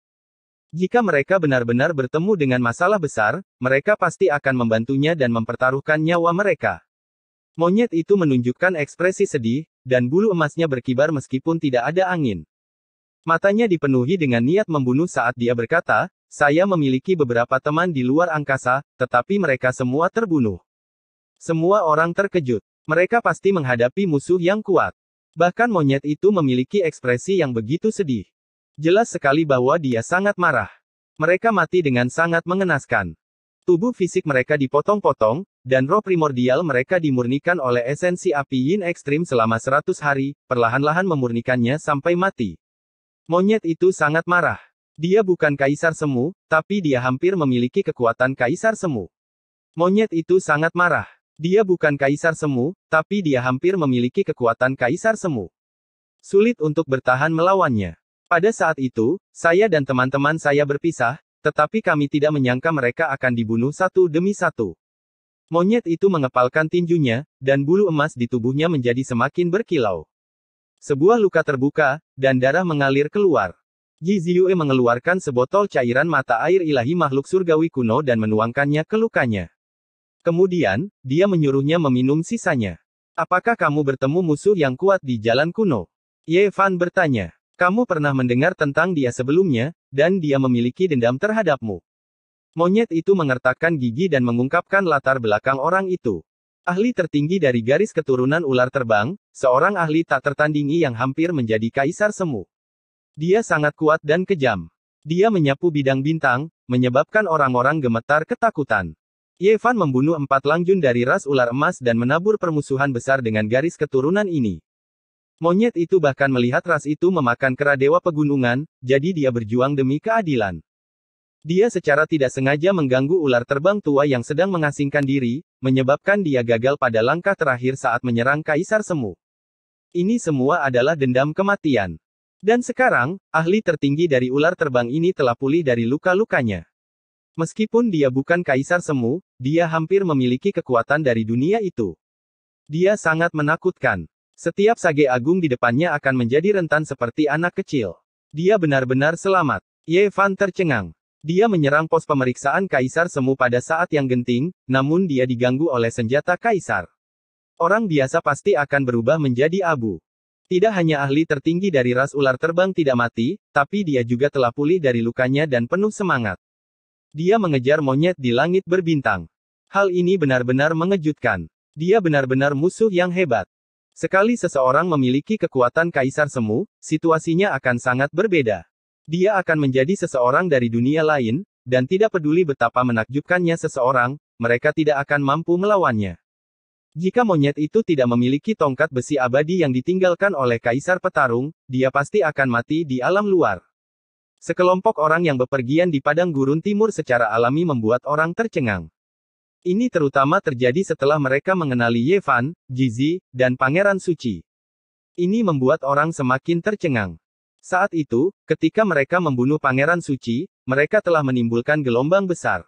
Jika mereka benar-benar bertemu dengan masalah besar, mereka pasti akan membantunya dan mempertaruhkan nyawa mereka. Monyet itu menunjukkan ekspresi sedih, dan bulu emasnya berkibar meskipun tidak ada angin. Matanya dipenuhi dengan niat membunuh saat dia berkata, saya memiliki beberapa teman di luar angkasa, tetapi mereka semua terbunuh. Semua orang terkejut. Mereka pasti menghadapi musuh yang kuat. Bahkan monyet itu memiliki ekspresi yang begitu sedih. Jelas sekali bahwa dia sangat marah. Mereka mati dengan sangat mengenaskan. Tubuh fisik mereka dipotong-potong, dan roh primordial mereka dimurnikan oleh esensi api yin ekstrim selama 100 hari, perlahan-lahan memurnikannya sampai mati. Monyet itu sangat marah. Dia bukan kaisar semu, tapi dia hampir memiliki kekuatan kaisar semu. Monyet itu sangat marah. Dia bukan kaisar semu, tapi dia hampir memiliki kekuatan kaisar semu. Sulit untuk bertahan melawannya. Pada saat itu, saya dan teman-teman saya berpisah, tetapi kami tidak menyangka mereka akan dibunuh satu demi satu. Monyet itu mengepalkan tinjunya, dan bulu emas di tubuhnya menjadi semakin berkilau. Sebuah luka terbuka, dan darah mengalir keluar. Ji Ziyue mengeluarkan sebotol cairan mata air ilahi makhluk surgawi kuno dan menuangkannya ke lukanya. Kemudian, dia menyuruhnya meminum sisanya. Apakah kamu bertemu musuh yang kuat di jalan kuno? Ye Fan bertanya. Kamu pernah mendengar tentang dia sebelumnya, dan dia memiliki dendam terhadapmu. Monyet itu mengertakkan gigi dan mengungkapkan latar belakang orang itu. Ahli tertinggi dari garis keturunan ular terbang, seorang ahli tak tertandingi yang hampir menjadi kaisar semu. Dia sangat kuat dan kejam. Dia menyapu bidang bintang, menyebabkan orang-orang gemetar ketakutan. Ye Fan membunuh 4 Langjun dari ras ular emas dan menabur permusuhan besar dengan garis keturunan ini. Monyet itu bahkan melihat ras itu memakan kera dewa pegunungan, jadi dia berjuang demi keadilan. Dia secara tidak sengaja mengganggu ular terbang tua yang sedang mengasingkan diri, menyebabkan dia gagal pada langkah terakhir saat menyerang kaisar semu. Ini semua adalah dendam kematian. Dan sekarang, ahli tertinggi dari ular terbang ini telah pulih dari luka-lukanya. Meskipun dia bukan kaisar semu, dia hampir memiliki kekuatan dari dunia itu. Dia sangat menakutkan. Setiap sage agung di depannya akan menjadi rentan seperti anak kecil. Dia benar-benar selamat. Ye Fan tercengang. Dia menyerang pos pemeriksaan kaisar semu pada saat yang genting, namun dia diganggu oleh senjata kaisar. Orang biasa pasti akan berubah menjadi abu. Tidak hanya ahli tertinggi dari ras ular terbang tidak mati, tapi dia juga telah pulih dari lukanya dan penuh semangat. Dia mengejar monyet di langit berbintang. Hal ini benar-benar mengejutkan. Dia benar-benar musuh yang hebat. Sekali seseorang memiliki kekuatan kaisar semu, situasinya akan sangat berbeda. Dia akan menjadi seseorang dari dunia lain, dan tidak peduli betapa menakjubkannya seseorang, mereka tidak akan mampu melawannya. Jika monyet itu tidak memiliki tongkat besi abadi yang ditinggalkan oleh kaisar petarung, dia pasti akan mati di alam luar. Sekelompok orang yang bepergian di padang gurun timur secara alami membuat orang tercengang. Ini terutama terjadi setelah mereka mengenali Ye Fan, Jizi, dan Pangeran Suci. Ini membuat orang semakin tercengang. Saat itu, ketika mereka membunuh Pangeran Suci, mereka telah menimbulkan gelombang besar.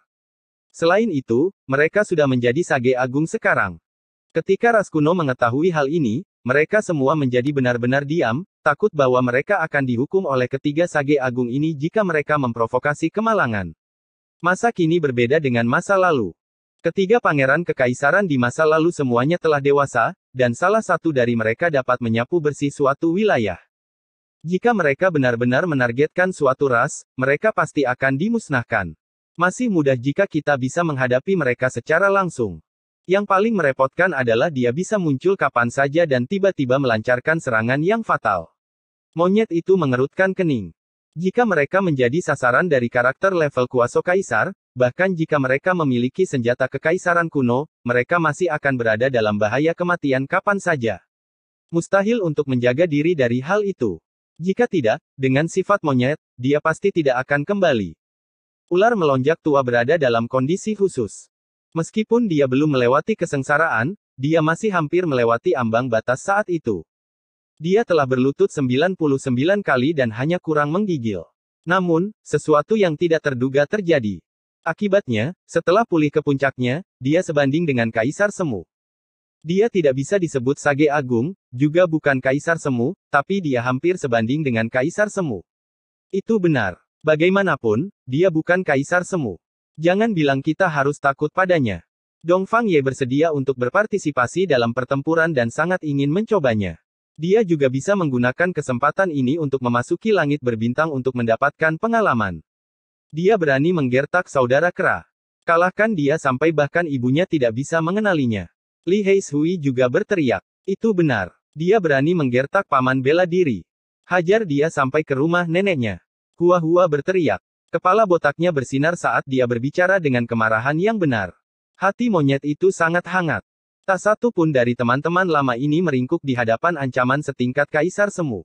Selain itu, mereka sudah menjadi sage agung sekarang. Ketika ras kuno mengetahui hal ini, mereka semua menjadi benar-benar diam, takut bahwa mereka akan dihukum oleh ketiga sage agung ini jika mereka memprovokasi kemalangan. Masa kini berbeda dengan masa lalu. Ketiga pangeran kekaisaran di masa lalu semuanya telah dewasa, dan salah satu dari mereka dapat menyapu bersih suatu wilayah. Jika mereka benar-benar menargetkan suatu ras, mereka pasti akan dimusnahkan. Masih mudah jika kita bisa menghadapi mereka secara langsung. Yang paling merepotkan adalah dia bisa muncul kapan saja dan tiba-tiba melancarkan serangan yang fatal. Monyet itu mengerutkan kening. Jika mereka menjadi sasaran dari karakter level kuasa kaisar, bahkan jika mereka memiliki senjata kekaisaran kuno, mereka masih akan berada dalam bahaya kematian kapan saja. Mustahil untuk menjaga diri dari hal itu. Jika tidak, dengan sifat monyet, dia pasti tidak akan kembali. Ular melonjak tua berada dalam kondisi khusus. Meskipun dia belum melewati kesengsaraan, dia masih hampir melewati ambang batas saat itu. Dia telah berlutut 99 kali dan hanya kurang menggigil. Namun, sesuatu yang tidak terduga terjadi. Akibatnya, setelah pulih ke puncaknya, dia sebanding dengan kaisar semu. Dia tidak bisa disebut sage agung, juga bukan kaisar semu, tapi dia hampir sebanding dengan kaisar semu. Itu benar. Bagaimanapun, dia bukan kaisar semu. Jangan bilang kita harus takut padanya. Dongfang Ye bersedia untuk berpartisipasi dalam pertempuran dan sangat ingin mencobanya. Dia juga bisa menggunakan kesempatan ini untuk memasuki langit berbintang untuk mendapatkan pengalaman. Dia berani menggertak saudara kera. Kalahkan dia sampai bahkan ibunya tidak bisa mengenalinya. Li Heishui juga berteriak. Itu benar. Dia berani menggertak paman bela diri. Hajar dia sampai ke rumah neneknya. Hua berteriak. Kepala botaknya bersinar saat dia berbicara dengan kemarahan yang benar. Hati monyet itu sangat hangat. Tak satu pun dari teman-teman lama ini meringkuk di hadapan ancaman setingkat Kaisar Semu.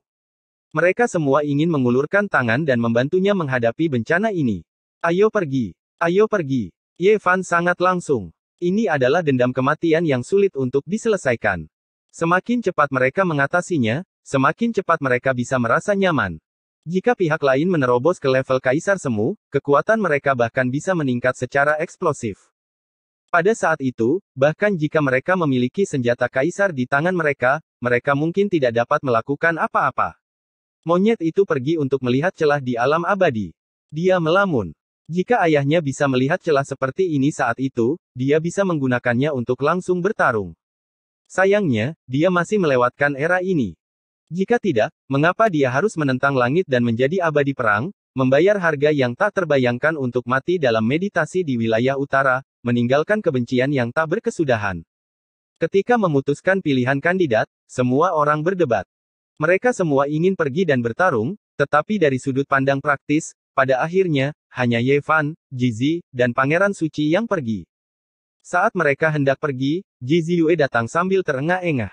Mereka semua ingin mengulurkan tangan dan membantunya menghadapi bencana ini. Ayo pergi. Ayo pergi. Ye Fan sangat langsung. Ini adalah dendam kematian yang sulit untuk diselesaikan. Semakin cepat mereka mengatasinya, semakin cepat mereka bisa merasa nyaman. Jika pihak lain menerobos ke level Kaisar Semu, kekuatan mereka bahkan bisa meningkat secara eksplosif. Pada saat itu, bahkan jika mereka memiliki senjata kaisar di tangan mereka, mereka mungkin tidak dapat melakukan apa-apa. Monyet itu pergi untuk melihat celah di alam abadi. Dia melamun. Jika ayahnya bisa melihat celah seperti ini saat itu, dia bisa menggunakannya untuk langsung bertarung. Sayangnya, dia masih melewatkan era ini. Jika tidak, mengapa dia harus menentang langit dan menjadi abadi perang, membayar harga yang tak terbayangkan untuk mati dalam meditasi di wilayah utara, meninggalkan kebencian yang tak berkesudahan. Ketika memutuskan pilihan kandidat, semua orang berdebat. Mereka semua ingin pergi dan bertarung, tetapi dari sudut pandang praktis, pada akhirnya, hanya Ye Fan, Jizi, dan Pangeran Suci yang pergi. Saat mereka hendak pergi, Jizi Yue datang sambil terengah-engah.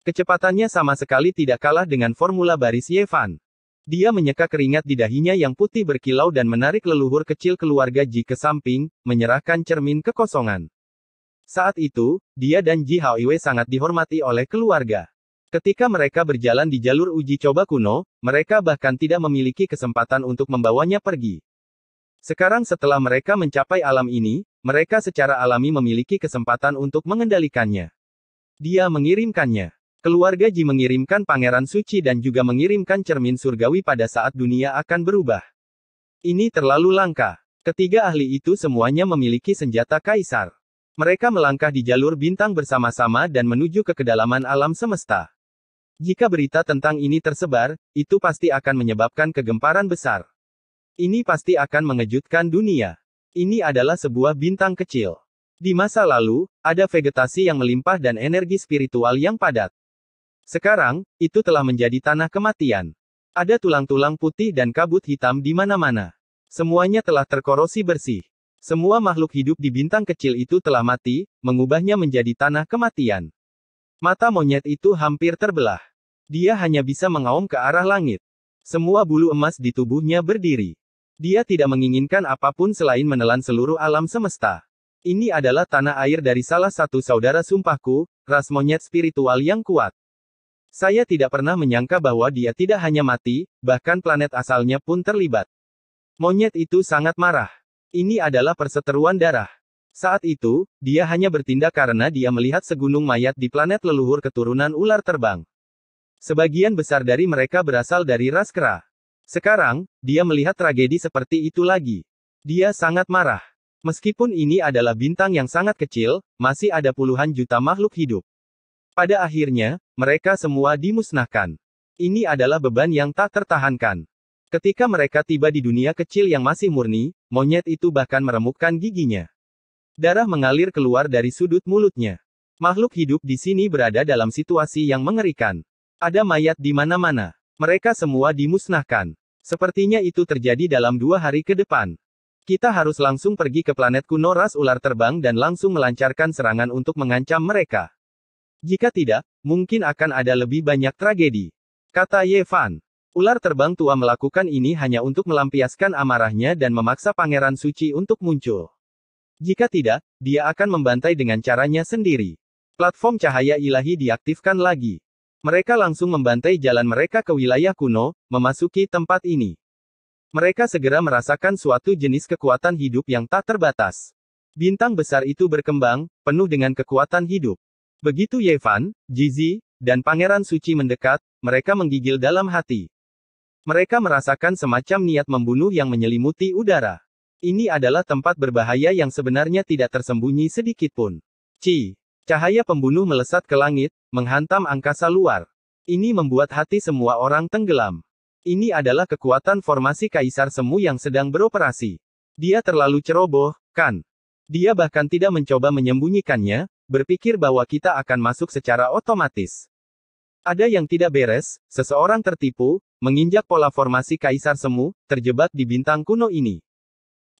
Kecepatannya sama sekali tidak kalah dengan formula baris Ye Fan. Dia menyeka keringat di dahinya yang putih berkilau dan menarik leluhur kecil keluarga Ji ke samping, menyerahkan cermin kekosongan. Saat itu, dia dan Ji Haoiwei sangat dihormati oleh keluarga. Ketika mereka berjalan di jalur uji coba kuno, mereka bahkan tidak memiliki kesempatan untuk membawanya pergi. Sekarang setelah mereka mencapai alam ini, mereka secara alami memiliki kesempatan untuk mengendalikannya. Dia mengirimkannya. Keluarga Ji mengirimkan Pangeran Suci dan juga mengirimkan cermin surgawi pada saat dunia akan berubah. Ini terlalu langka. Ketiga ahli itu semuanya memiliki senjata kaisar. Mereka melangkah di jalur bintang bersama-sama dan menuju ke kedalaman alam semesta. Jika berita tentang ini tersebar, itu pasti akan menyebabkan kegemparan besar. Ini pasti akan mengejutkan dunia. Ini adalah sebuah bintang kecil. Di masa lalu, ada vegetasi yang melimpah dan energi spiritual yang padat. Sekarang, itu telah menjadi tanah kematian. Ada tulang-tulang putih dan kabut hitam di mana-mana. Semuanya telah terkorosi bersih. Semua makhluk hidup di bintang kecil itu telah mati, mengubahnya menjadi tanah kematian. Mata monyet itu hampir terbelah. Dia hanya bisa mengaum ke arah langit. Semua bulu emas di tubuhnya berdiri. Dia tidak menginginkan apapun selain menelan seluruh alam semesta. Ini adalah tanah air dari salah satu saudara sumpahku, ras monyet spiritual yang kuat. Saya tidak pernah menyangka bahwa dia tidak hanya mati, bahkan planet asalnya pun terlibat. Monyet itu sangat marah. Ini adalah perseteruan darah. Saat itu, dia hanya bertindak karena dia melihat segunung mayat di planet leluhur keturunan ular terbang. Sebagian besar dari mereka berasal dari ras kera. Sekarang, dia melihat tragedi seperti itu lagi. Dia sangat marah. Meskipun ini adalah bintang yang sangat kecil, masih ada puluhan juta makhluk hidup. Pada akhirnya, mereka semua dimusnahkan. Ini adalah beban yang tak tertahankan. Ketika mereka tiba di dunia kecil yang masih murni, monyet itu bahkan meremukkan giginya. Darah mengalir keluar dari sudut mulutnya. Makhluk hidup di sini berada dalam situasi yang mengerikan. Ada mayat di mana-mana. Mereka semua dimusnahkan. Sepertinya itu terjadi dalam 2 hari ke depan. Kita harus langsung pergi ke planet kuno ras ular terbang dan langsung melancarkan serangan untuk mengancam mereka. Jika tidak, mungkin akan ada lebih banyak tragedi. Kata Ye Fan. Ular terbang tua melakukan ini hanya untuk melampiaskan amarahnya dan memaksa Pangeran Suci untuk muncul. Jika tidak, dia akan membantai dengan caranya sendiri. Platform cahaya ilahi diaktifkan lagi. Mereka langsung membantai jalan mereka ke wilayah kuno, memasuki tempat ini. Mereka segera merasakan suatu jenis kekuatan hidup yang tak terbatas. Bintang besar itu berkembang, penuh dengan kekuatan hidup. Begitu Ye Fan, Jizi, dan Pangeran Suci mendekat, mereka menggigil dalam hati. Mereka merasakan semacam niat membunuh yang menyelimuti udara. Ini adalah tempat berbahaya yang sebenarnya tidak tersembunyi sedikitpun. Cahaya pembunuh melesat ke langit, menghantam angkasa luar. Ini membuat hati semua orang tenggelam. Ini adalah kekuatan formasi Kaisar Semu yang sedang beroperasi. Dia terlalu ceroboh, kan? Dia bahkan tidak mencoba menyembunyikannya, berpikir bahwa kita akan masuk secara otomatis. Ada yang tidak beres, seseorang tertipu, menginjak pola formasi Kaisar Semu, terjebak di bintang kuno ini.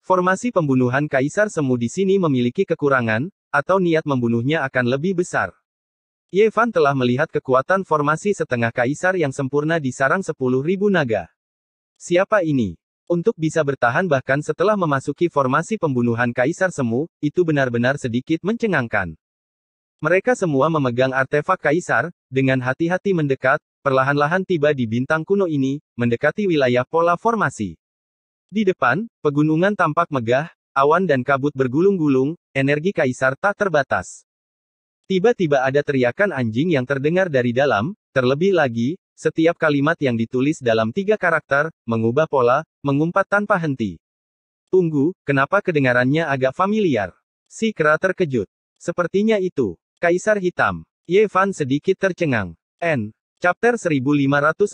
Formasi pembunuhan Kaisar Semu di sini memiliki kekurangan, atau niat membunuhnya akan lebih besar. Yevan telah melihat kekuatan formasi setengah Kaisar yang sempurna di sarang 10.000 naga. Siapa ini? Untuk bisa bertahan bahkan setelah memasuki formasi pembunuhan Kaisar Semu, itu benar-benar sedikit mencengangkan. Mereka semua memegang artefak Kaisar, dengan hati-hati mendekat, perlahan-lahan tiba di bintang kuno ini, mendekati wilayah pola formasi. Di depan, pegunungan tampak megah, awan dan kabut bergulung-gulung, energi Kaisar tak terbatas. Tiba-tiba ada teriakan anjing yang terdengar dari dalam, terlebih lagi, setiap kalimat yang ditulis dalam 3 karakter, mengubah pola, mengumpat tanpa henti. Tunggu, kenapa kedengarannya agak familiar? Si kera terkejut. Sepertinya itu. Kaisar Hitam. Yevan sedikit tercengang. Chapter 1549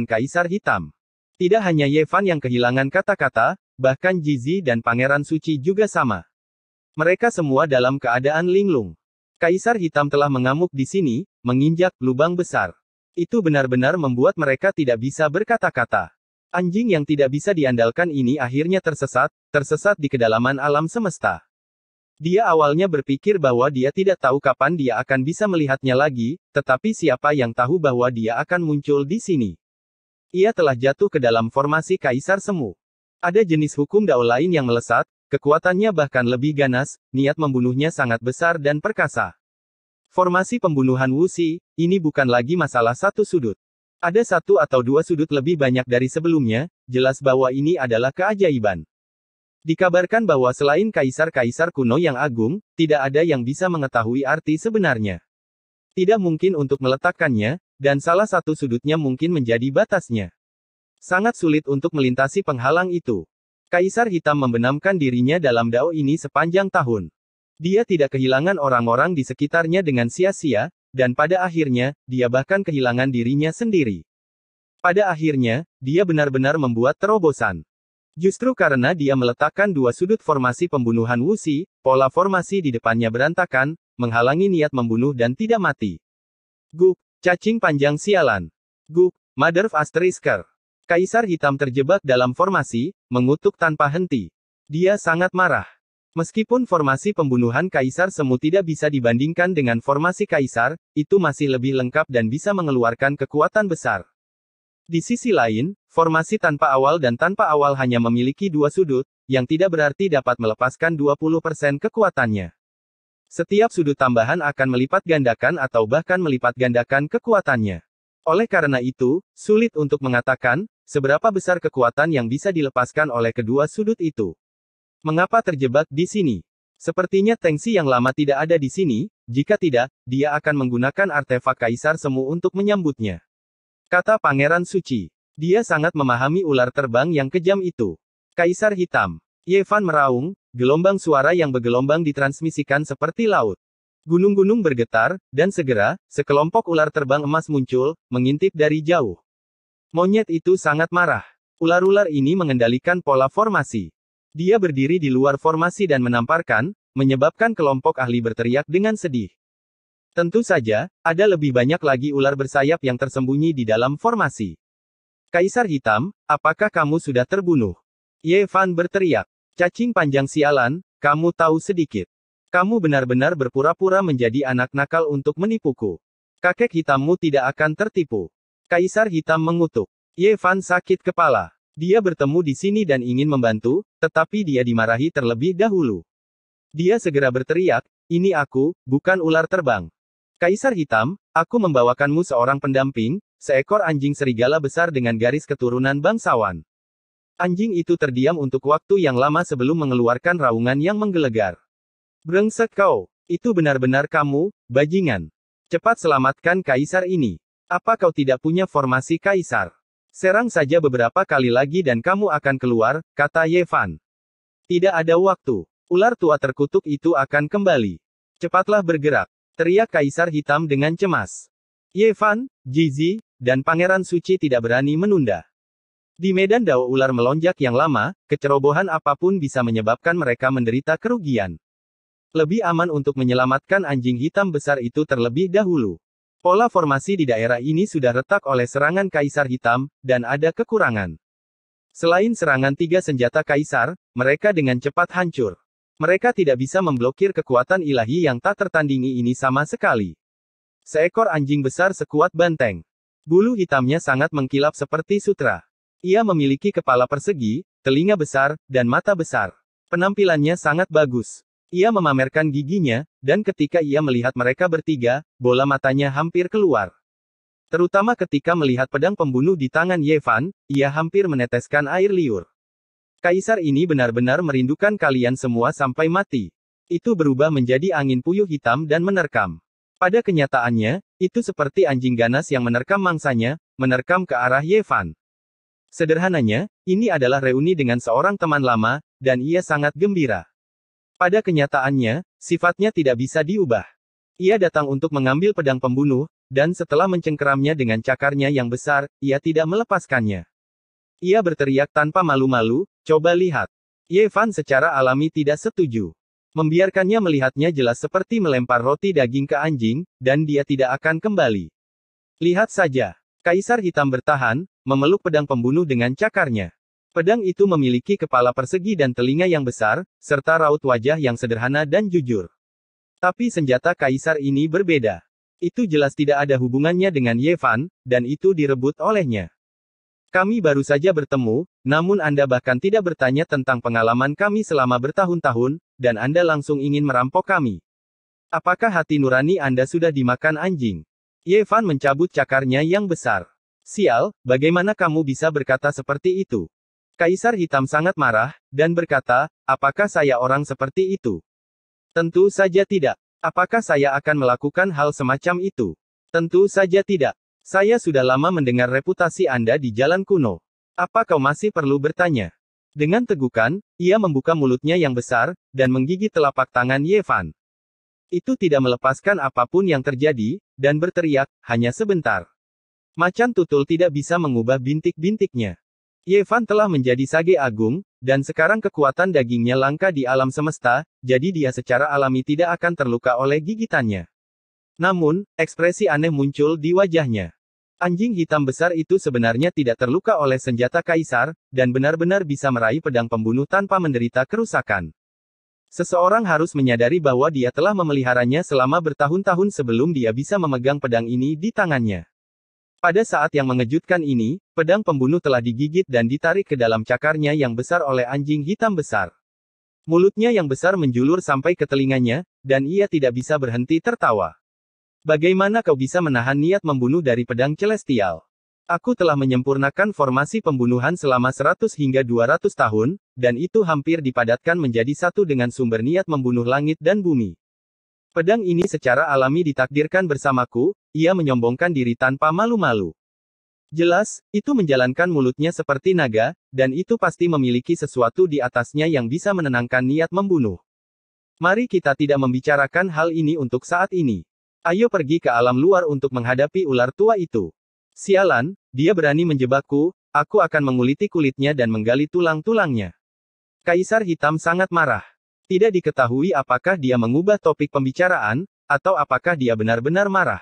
Kaisar Hitam. Tidak hanya Yevan yang kehilangan kata-kata, bahkan Jizi dan Pangeran Suci juga sama. Mereka semua dalam keadaan linglung. Kaisar Hitam telah mengamuk di sini, menginjak lubang besar. Itu benar-benar membuat mereka tidak bisa berkata-kata. Anjing yang tidak bisa diandalkan ini akhirnya tersesat di kedalaman alam semesta. Dia awalnya berpikir bahwa dia tidak tahu kapan dia akan bisa melihatnya lagi, tetapi siapa yang tahu bahwa dia akan muncul di sini. Ia telah jatuh ke dalam formasi Kaisar Semu. Ada jenis hukum Dao lain yang melesat, kekuatannya bahkan lebih ganas, niat membunuhnya sangat besar dan perkasa. Formasi pembunuhan Wuxi, ini bukan lagi masalah satu sudut. Ada 1 atau 2 sudut lebih banyak dari sebelumnya, jelas bahwa ini adalah keajaiban. Dikabarkan bahwa selain kaisar-kaisar kuno yang agung, tidak ada yang bisa mengetahui arti sebenarnya. Tidak mungkin untuk meletakkannya, dan salah satu sudutnya mungkin menjadi batasnya. Sangat sulit untuk melintasi penghalang itu. Kaisar Hitam membenamkan dirinya dalam Dao ini sepanjang tahun. Dia tidak kehilangan orang-orang di sekitarnya dengan sia-sia, dan pada akhirnya, dia bahkan kehilangan dirinya sendiri. Pada akhirnya, dia benar-benar membuat terobosan. Justru karena dia meletakkan 2 sudut formasi pembunuhan Wuxi, pola formasi di depannya berantakan, menghalangi niat membunuh dan tidak mati. Guk, cacing panjang sialan. Guk, Mother of Asterisker. Kaisar Hitam terjebak dalam formasi, mengutuk tanpa henti. Dia sangat marah. Meskipun formasi pembunuhan Kaisar Semu tidak bisa dibandingkan dengan formasi Kaisar, itu masih lebih lengkap dan bisa mengeluarkan kekuatan besar. Di sisi lain, formasi tanpa awal dan tanpa awal hanya memiliki 2 sudut, yang tidak berarti dapat melepaskan 20% kekuatannya. Setiap sudut tambahan akan melipat gandakan atau bahkan melipat gandakan kekuatannya. Oleh karena itu, sulit untuk mengatakan, seberapa besar kekuatan yang bisa dilepaskan oleh kedua sudut itu. Mengapa terjebak di sini? Sepertinya Tengsi yang lama tidak ada di sini, jika tidak, dia akan menggunakan artefak Kaisar Semu untuk menyambutnya. Kata Pangeran Suci. Dia sangat memahami ular terbang yang kejam itu. Kaisar Hitam. Yevan meraung, gelombang suara yang bergelombang ditransmisikan seperti laut. Gunung-gunung bergetar, dan segera, sekelompok ular terbang emas muncul, mengintip dari jauh. Monyet itu sangat marah. Ular-ular ini mengendalikan pola formasi. Dia berdiri di luar formasi dan menamparkan, menyebabkan kelompok ahli berteriak dengan sedih. Tentu saja, ada lebih banyak lagi ular bersayap yang tersembunyi di dalam formasi. Kaisar Hitam, apakah kamu sudah terbunuh? Yevan berteriak. Cacing panjang sialan, kamu tahu sedikit. Kamu benar-benar berpura-pura menjadi anak nakal untuk menipuku. Kakek hitammu tidak akan tertipu. Kaisar Hitam mengutuk. Yevan sakit kepala. Dia bertemu di sini dan ingin membantu, tetapi dia dimarahi terlebih dahulu. Dia segera berteriak, ini aku, bukan ular terbang. Kaisar Hitam, aku membawakanmu seorang pendamping, seekor anjing serigala besar dengan garis keturunan bangsawan. Anjing itu terdiam untuk waktu yang lama sebelum mengeluarkan raungan yang menggelegar. Brengsek kau, itu benar-benar kamu, bajingan. Cepat selamatkan kaisar ini. Apa kau tidak punya formasi kaisar? Serang saja beberapa kali lagi dan kamu akan keluar, kata Yevan. Tidak ada waktu. Ular tua terkutuk itu akan kembali. Cepatlah bergerak, teriak Kaisar Hitam dengan cemas. Ye Fan, Jizi, dan Pangeran Suci tidak berani menunda. Di medan dao ular melonjak yang lama, kecerobohan apapun bisa menyebabkan mereka menderita kerugian. Lebih aman untuk menyelamatkan anjing hitam besar itu terlebih dahulu. Pola formasi di daerah ini sudah retak oleh serangan Kaisar Hitam, dan ada kekurangan. Selain serangan 3 senjata Kaisar, mereka dengan cepat hancur. Mereka tidak bisa memblokir kekuatan ilahi yang tak tertandingi ini sama sekali. Seekor anjing besar sekuat banteng. Bulu hitamnya sangat mengkilap seperti sutra. Ia memiliki kepala persegi, telinga besar, dan mata besar. Penampilannya sangat bagus. Ia memamerkan giginya, dan ketika ia melihat mereka bertiga, bola matanya hampir keluar. Terutama ketika melihat pedang pembunuh di tangan Ye Fan, ia hampir meneteskan air liur. Kaisar ini benar-benar merindukan kalian semua sampai mati. Itu berubah menjadi angin puyuh hitam dan menerkam. Pada kenyataannya, itu seperti anjing ganas yang menerkam mangsanya, menerkam ke arah Ye Fan. Sederhananya, ini adalah reuni dengan seorang teman lama, dan ia sangat gembira. Pada kenyataannya, sifatnya tidak bisa diubah. Ia datang untuk mengambil pedang pembunuh, dan setelah mencengkeramnya dengan cakarnya yang besar, ia tidak melepaskannya. Ia berteriak tanpa malu-malu, coba lihat. Ye Fan secara alami tidak setuju. Membiarkannya melihatnya jelas seperti melempar roti daging ke anjing, dan dia tidak akan kembali. Lihat saja. Kaisar Hitam bertahan, memeluk pedang pembunuh dengan cakarnya. Pedang itu memiliki kepala persegi dan telinga yang besar, serta raut wajah yang sederhana dan jujur. Tapi senjata Kaisar ini berbeda. Itu jelas tidak ada hubungannya dengan Ye Fan, dan itu direbut olehnya. Kami baru saja bertemu, namun Anda bahkan tidak bertanya tentang pengalaman kami selama bertahun-tahun, dan Anda langsung ingin merampok kami. Apakah hati nurani Anda sudah dimakan anjing? Ye Fan mencabut cakarnya yang besar. Sial, bagaimana kamu bisa berkata seperti itu? Kaisar Hitam sangat marah, dan berkata, apakah saya orang seperti itu? Tentu saja tidak. Apakah saya akan melakukan hal semacam itu? Tentu saja tidak. Saya sudah lama mendengar reputasi Anda di jalan kuno. Apa kau masih perlu bertanya? Dengan tegukan, ia membuka mulutnya yang besar, dan menggigit telapak tangan Ye Fan. Itu tidak melepaskan apapun yang terjadi, dan berteriak, hanya sebentar. Macan tutul tidak bisa mengubah bintik-bintiknya. Ye Fan telah menjadi sage agung, dan sekarang kekuatan dagingnya langka di alam semesta, jadi dia secara alami tidak akan terluka oleh gigitannya. Namun, ekspresi aneh muncul di wajahnya. Anjing hitam besar itu sebenarnya tidak terluka oleh senjata Kaisar, dan benar-benar bisa meraih pedang pembunuh tanpa menderita kerusakan. Seseorang harus menyadari bahwa dia telah memeliharanya selama bertahun-tahun sebelum dia bisa memegang pedang ini di tangannya. Pada saat yang mengejutkan ini, pedang pembunuh telah digigit dan ditarik ke dalam cakarnya yang besar oleh anjing hitam besar. Mulutnya yang besar menjulur sampai ke telinganya, dan ia tidak bisa berhenti tertawa. Bagaimana kau bisa menahan niat membunuh dari pedang celestial? Aku telah menyempurnakan formasi pembunuhan selama 100 hingga 200 tahun, dan itu hampir dipadatkan menjadi satu dengan sumber niat membunuh langit dan bumi. Pedang ini secara alami ditakdirkan bersamaku, ia menyombongkan diri tanpa malu-malu. Jelas, itu menjalankan mulutnya seperti naga, dan itu pasti memiliki sesuatu di atasnya yang bisa menenangkan niat membunuh. Mari kita tidak membicarakan hal ini untuk saat ini. Ayo pergi ke alam luar untuk menghadapi ular tua itu. Sialan, dia berani menjebakku, aku akan menguliti kulitnya dan menggali tulang-tulangnya. Kaisar Hitam sangat marah. Tidak diketahui apakah dia mengubah topik pembicaraan, atau apakah dia benar-benar marah.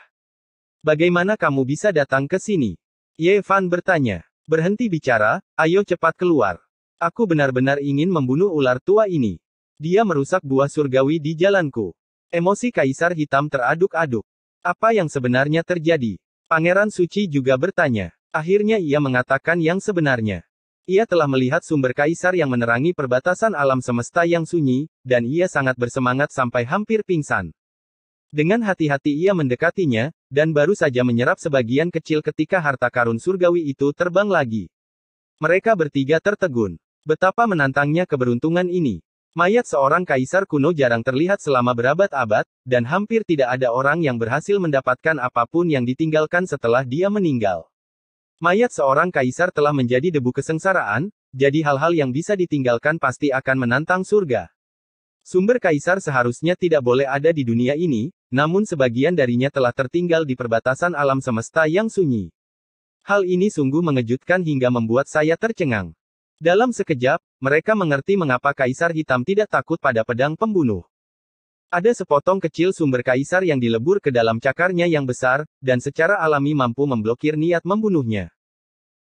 Bagaimana kamu bisa datang ke sini? Ye Fan bertanya. Berhenti bicara, ayo cepat keluar. Aku benar-benar ingin membunuh ular tua ini. Dia merusak buah surgawi di jalanku. Emosi Kaisar Hitam teraduk-aduk. Apa yang sebenarnya terjadi? Pangeran Suci juga bertanya. Akhirnya ia mengatakan yang sebenarnya. Ia telah melihat sumber Kaisar yang menerangi perbatasan alam semesta yang sunyi, dan ia sangat bersemangat sampai hampir pingsan. Dengan hati-hati ia mendekatinya, dan baru saja menyerap sebagian kecil ketika harta karun surgawi itu terbang lagi. Mereka bertiga tertegun. Betapa menantangnya keberuntungan ini. Mayat seorang kaisar kuno jarang terlihat selama berabad-abad, dan hampir tidak ada orang yang berhasil mendapatkan apapun yang ditinggalkan setelah dia meninggal. Mayat seorang kaisar telah menjadi debu kesengsaraan, jadi hal-hal yang bisa ditinggalkan pasti akan menantang surga. Sumber kaisar seharusnya tidak boleh ada di dunia ini, namun sebagian darinya telah tertinggal di perbatasan alam semesta yang sunyi. Hal ini sungguh mengejutkan hingga membuat saya tercengang. Dalam sekejap, mereka mengerti mengapa Kaisar Hitam tidak takut pada pedang pembunuh. Ada sepotong kecil sumber kaisar yang dilebur ke dalam cakarnya yang besar, dan secara alami mampu memblokir niat membunuhnya.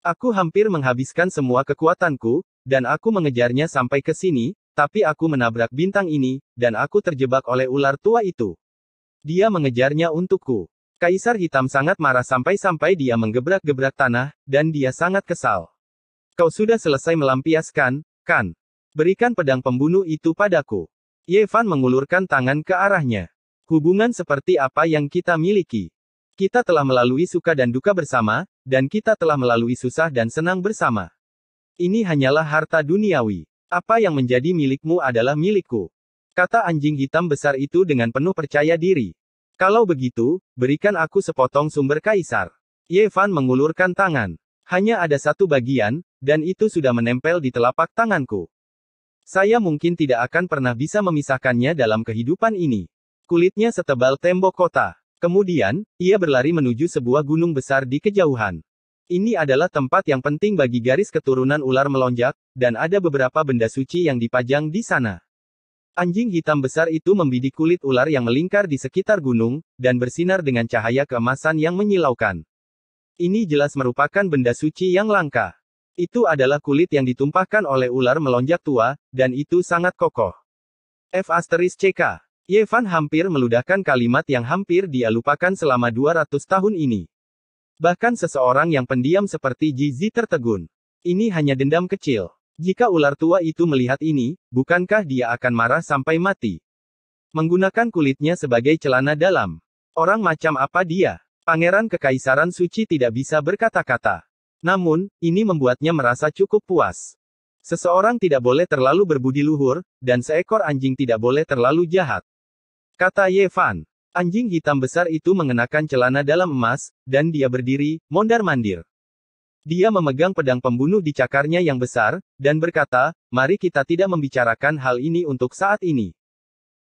Aku hampir menghabiskan semua kekuatanku, dan aku mengejarnya sampai ke sini, tapi aku menabrak bintang ini, dan aku terjebak oleh ular tua itu. Dia mengejarnya untukku. Kaisar Hitam sangat marah sampai-sampai dia menggebrak-gebrak tanah, dan dia sangat kesal. Kau sudah selesai melampiaskan, kan? Berikan pedang pembunuh itu padaku. Ye Fan mengulurkan tangan ke arahnya. Hubungan seperti apa yang kita miliki? Kita telah melalui suka dan duka bersama, dan kita telah melalui susah dan senang bersama. Ini hanyalah harta duniawi. Apa yang menjadi milikmu adalah milikku. Kata anjing hitam besar itu dengan penuh percaya diri. Kalau begitu, berikan aku sepotong sumber kaisar. Ye Fan mengulurkan tangan. Hanya ada satu bagian, dan itu sudah menempel di telapak tanganku. Saya mungkin tidak akan pernah bisa memisahkannya dalam kehidupan ini. Kulitnya setebal tembok kota. Kemudian, ia berlari menuju sebuah gunung besar di kejauhan. Ini adalah tempat yang penting bagi garis keturunan ular melonjak, dan ada beberapa benda suci yang dipajang di sana. Anjing hitam besar itu membidik kulit ular yang melingkar di sekitar gunung, dan bersinar dengan cahaya keemasan yang menyilaukan. Ini jelas merupakan benda suci yang langka. Itu adalah kulit yang ditumpahkan oleh ular melonjak tua, dan itu sangat kokoh. F***CK. Ye Fan hampir meludahkan kalimat yang hampir dia lupakan selama 200 tahun ini. Bahkan seseorang yang pendiam seperti Ji tertegun. Ini hanya dendam kecil. Jika ular tua itu melihat ini, bukankah dia akan marah sampai mati? Menggunakan kulitnya sebagai celana dalam. Orang macam apa dia? Pangeran Kekaisaran Suci tidak bisa berkata-kata. Namun, ini membuatnya merasa cukup puas. Seseorang tidak boleh terlalu berbudi luhur, dan seekor anjing tidak boleh terlalu jahat. Kata Ye Fan. Anjing hitam besar itu mengenakan celana dalam emas, dan dia berdiri, mondar-mandir. Dia memegang pedang pembunuh di cakarnya yang besar, dan berkata, mari kita tidak membicarakan hal ini untuk saat ini.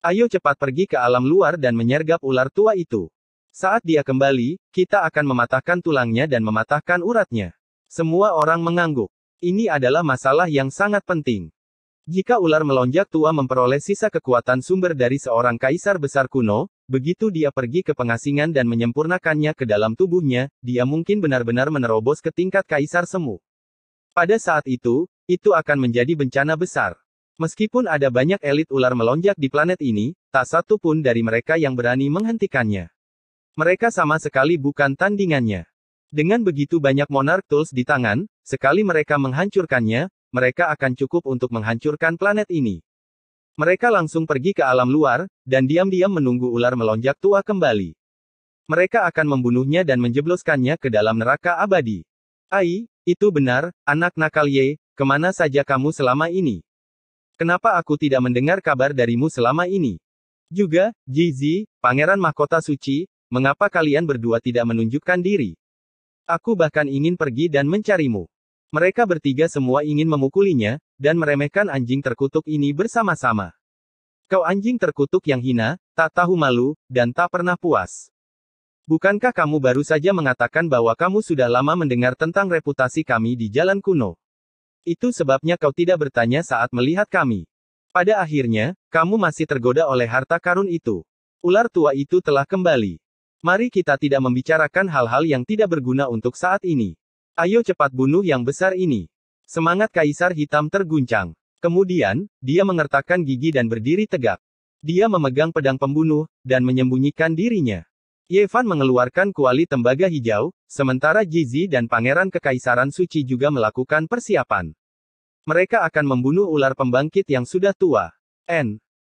Ayo cepat pergi ke alam luar dan menyergap ular tua itu. Saat dia kembali, kita akan mematahkan tulangnya dan mematahkan uratnya. Semua orang mengangguk. Ini adalah masalah yang sangat penting. Jika ular melonjak tua memperoleh sisa kekuatan sumber dari seorang kaisar besar kuno, begitu dia pergi ke pengasingan dan menyempurnakannya ke dalam tubuhnya, dia mungkin benar-benar menerobos ke tingkat kaisar semu. Pada saat itu akan menjadi bencana besar. Meskipun ada banyak elit ular melonjak di planet ini, tak satu pun dari mereka yang berani menghentikannya. Mereka sama sekali bukan tandingannya. Dengan begitu banyak Monarch Tools di tangan, sekali mereka menghancurkannya, mereka akan cukup untuk menghancurkan planet ini. Mereka langsung pergi ke alam luar, dan diam-diam menunggu ular melonjak tua kembali. Mereka akan membunuhnya dan menjebloskannya ke dalam neraka abadi. Ai, itu benar, anak nakal Ye, kemana saja kamu selama ini? Kenapa aku tidak mendengar kabar darimu selama ini? Juga, Ji, Pangeran Mahkota Suci, mengapa kalian berdua tidak menunjukkan diri? Aku bahkan ingin pergi dan mencarimu. Mereka bertiga semua ingin memukulinya, dan meremehkan anjing terkutuk ini bersama-sama. Kau anjing terkutuk yang hina, tak tahu malu, dan tak pernah puas. Bukankah kamu baru saja mengatakan bahwa kamu sudah lama mendengar tentang reputasi kami di jalan kuno? Itu sebabnya kau tidak bertanya saat melihat kami. Pada akhirnya, kamu masih tergoda oleh harta karun itu. Ular tua itu telah kembali. Mari kita tidak membicarakan hal-hal yang tidak berguna untuk saat ini. Ayo cepat bunuh yang besar ini. Semangat Kaisar Hitam terguncang. Kemudian, dia mengertakkan gigi dan berdiri tegak. Dia memegang pedang pembunuh, dan menyembunyikan dirinya. Ye Fan mengeluarkan kuali tembaga hijau, sementara Ji dan Pangeran Kekaisaran Suci juga melakukan persiapan. Mereka akan membunuh ular pembangkit yang sudah tua.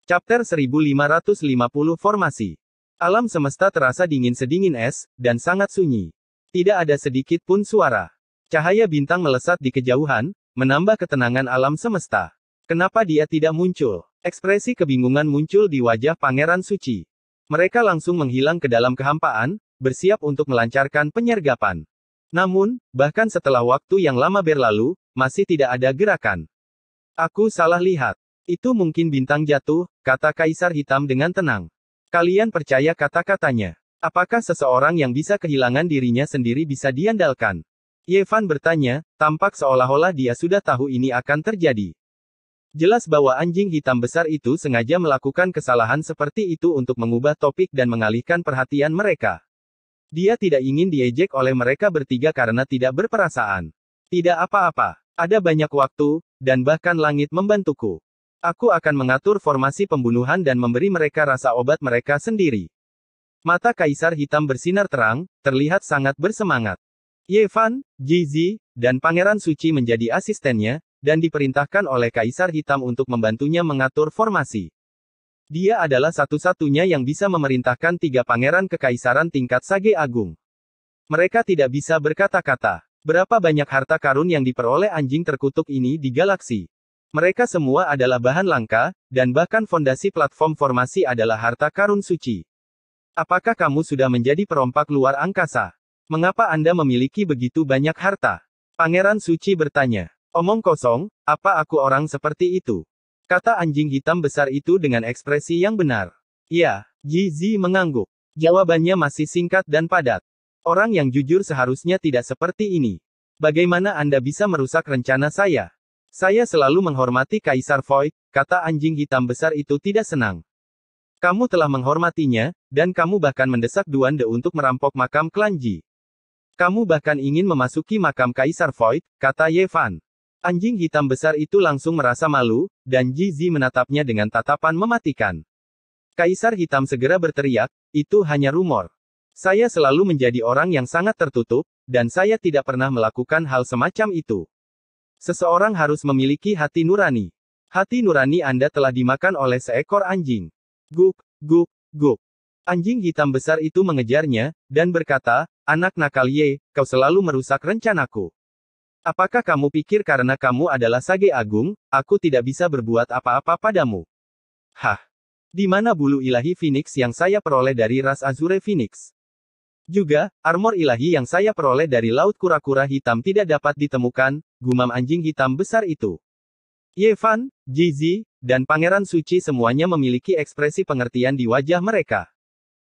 Chapter 1550 Formasi. Alam semesta terasa dingin sedingin es, dan sangat sunyi. Tidak ada sedikit pun suara. Cahaya bintang melesat di kejauhan, menambah ketenangan alam semesta. Kenapa dia tidak muncul? Ekspresi kebingungan muncul di wajah Pangeran Suci. Mereka langsung menghilang ke dalam kehampaan, bersiap untuk melancarkan penyergapan. Namun, bahkan setelah waktu yang lama berlalu, masih tidak ada gerakan. Aku salah lihat. Itu mungkin bintang jatuh, kata Kaisar Hitam dengan tenang. Kalian percaya kata-katanya? Apakah seseorang yang bisa kehilangan dirinya sendiri bisa diandalkan? Ye Fan bertanya, tampak seolah-olah dia sudah tahu ini akan terjadi. Jelas bahwa anjing hitam besar itu sengaja melakukan kesalahan seperti itu untuk mengubah topik dan mengalihkan perhatian mereka. Dia tidak ingin diejek oleh mereka bertiga karena tidak berperasaan. Tidak apa-apa. Ada banyak waktu, dan bahkan langit membantuku. Aku akan mengatur formasi pembunuhan dan memberi mereka rasa obat mereka sendiri. Mata Kaisar Hitam bersinar terang, terlihat sangat bersemangat. Ye Fan, Ji, dan Pangeran Suci menjadi asistennya, dan diperintahkan oleh Kaisar Hitam untuk membantunya mengatur formasi. Dia adalah satu-satunya yang bisa memerintahkan 3 pangeran kekaisaran tingkat Sage Agung. Mereka tidak bisa berkata-kata. Berapa banyak harta karun yang diperoleh anjing terkutuk ini di galaksi? Mereka semua adalah bahan langka, dan bahkan fondasi platform formasi adalah harta karun suci. Apakah kamu sudah menjadi perompak luar angkasa? Mengapa Anda memiliki begitu banyak harta? Pangeran Suci bertanya. Omong kosong, apa aku orang seperti itu? Kata anjing hitam besar itu dengan ekspresi yang benar. Ya, Ji mengangguk. Jawabannya masih singkat dan padat. Orang yang jujur seharusnya tidak seperti ini. Bagaimana Anda bisa merusak rencana saya? Saya selalu menghormati Kaisar Void, kata anjing hitam besar itu tidak senang. Kamu telah menghormatinya, dan kamu bahkan mendesak Duan De untuk merampok makam klan Ji. Kamu bahkan ingin memasuki makam Kaisar Void, kata Ye Fan. Anjing hitam besar itu langsung merasa malu, dan Ji menatapnya dengan tatapan mematikan. Kaisar Hitam segera berteriak, itu hanya rumor. Saya selalu menjadi orang yang sangat tertutup, dan saya tidak pernah melakukan hal semacam itu. Seseorang harus memiliki hati nurani. Hati nurani Anda telah dimakan oleh seekor anjing. Guk. Anjing hitam besar itu mengejarnya, dan berkata, anak nakal Ye, kau selalu merusak rencanaku. Apakah kamu pikir karena kamu adalah Sage Agung, aku tidak bisa berbuat apa-apa padamu? Hah? Di mana bulu ilahi Phoenix yang saya peroleh dari ras Azure Phoenix? Juga, armor ilahi yang saya peroleh dari Laut Kura-Kura Hitam tidak dapat ditemukan, gumam anjing hitam besar itu. Ye Fan, Ji, dan Pangeran Suci semuanya memiliki ekspresi pengertian di wajah mereka.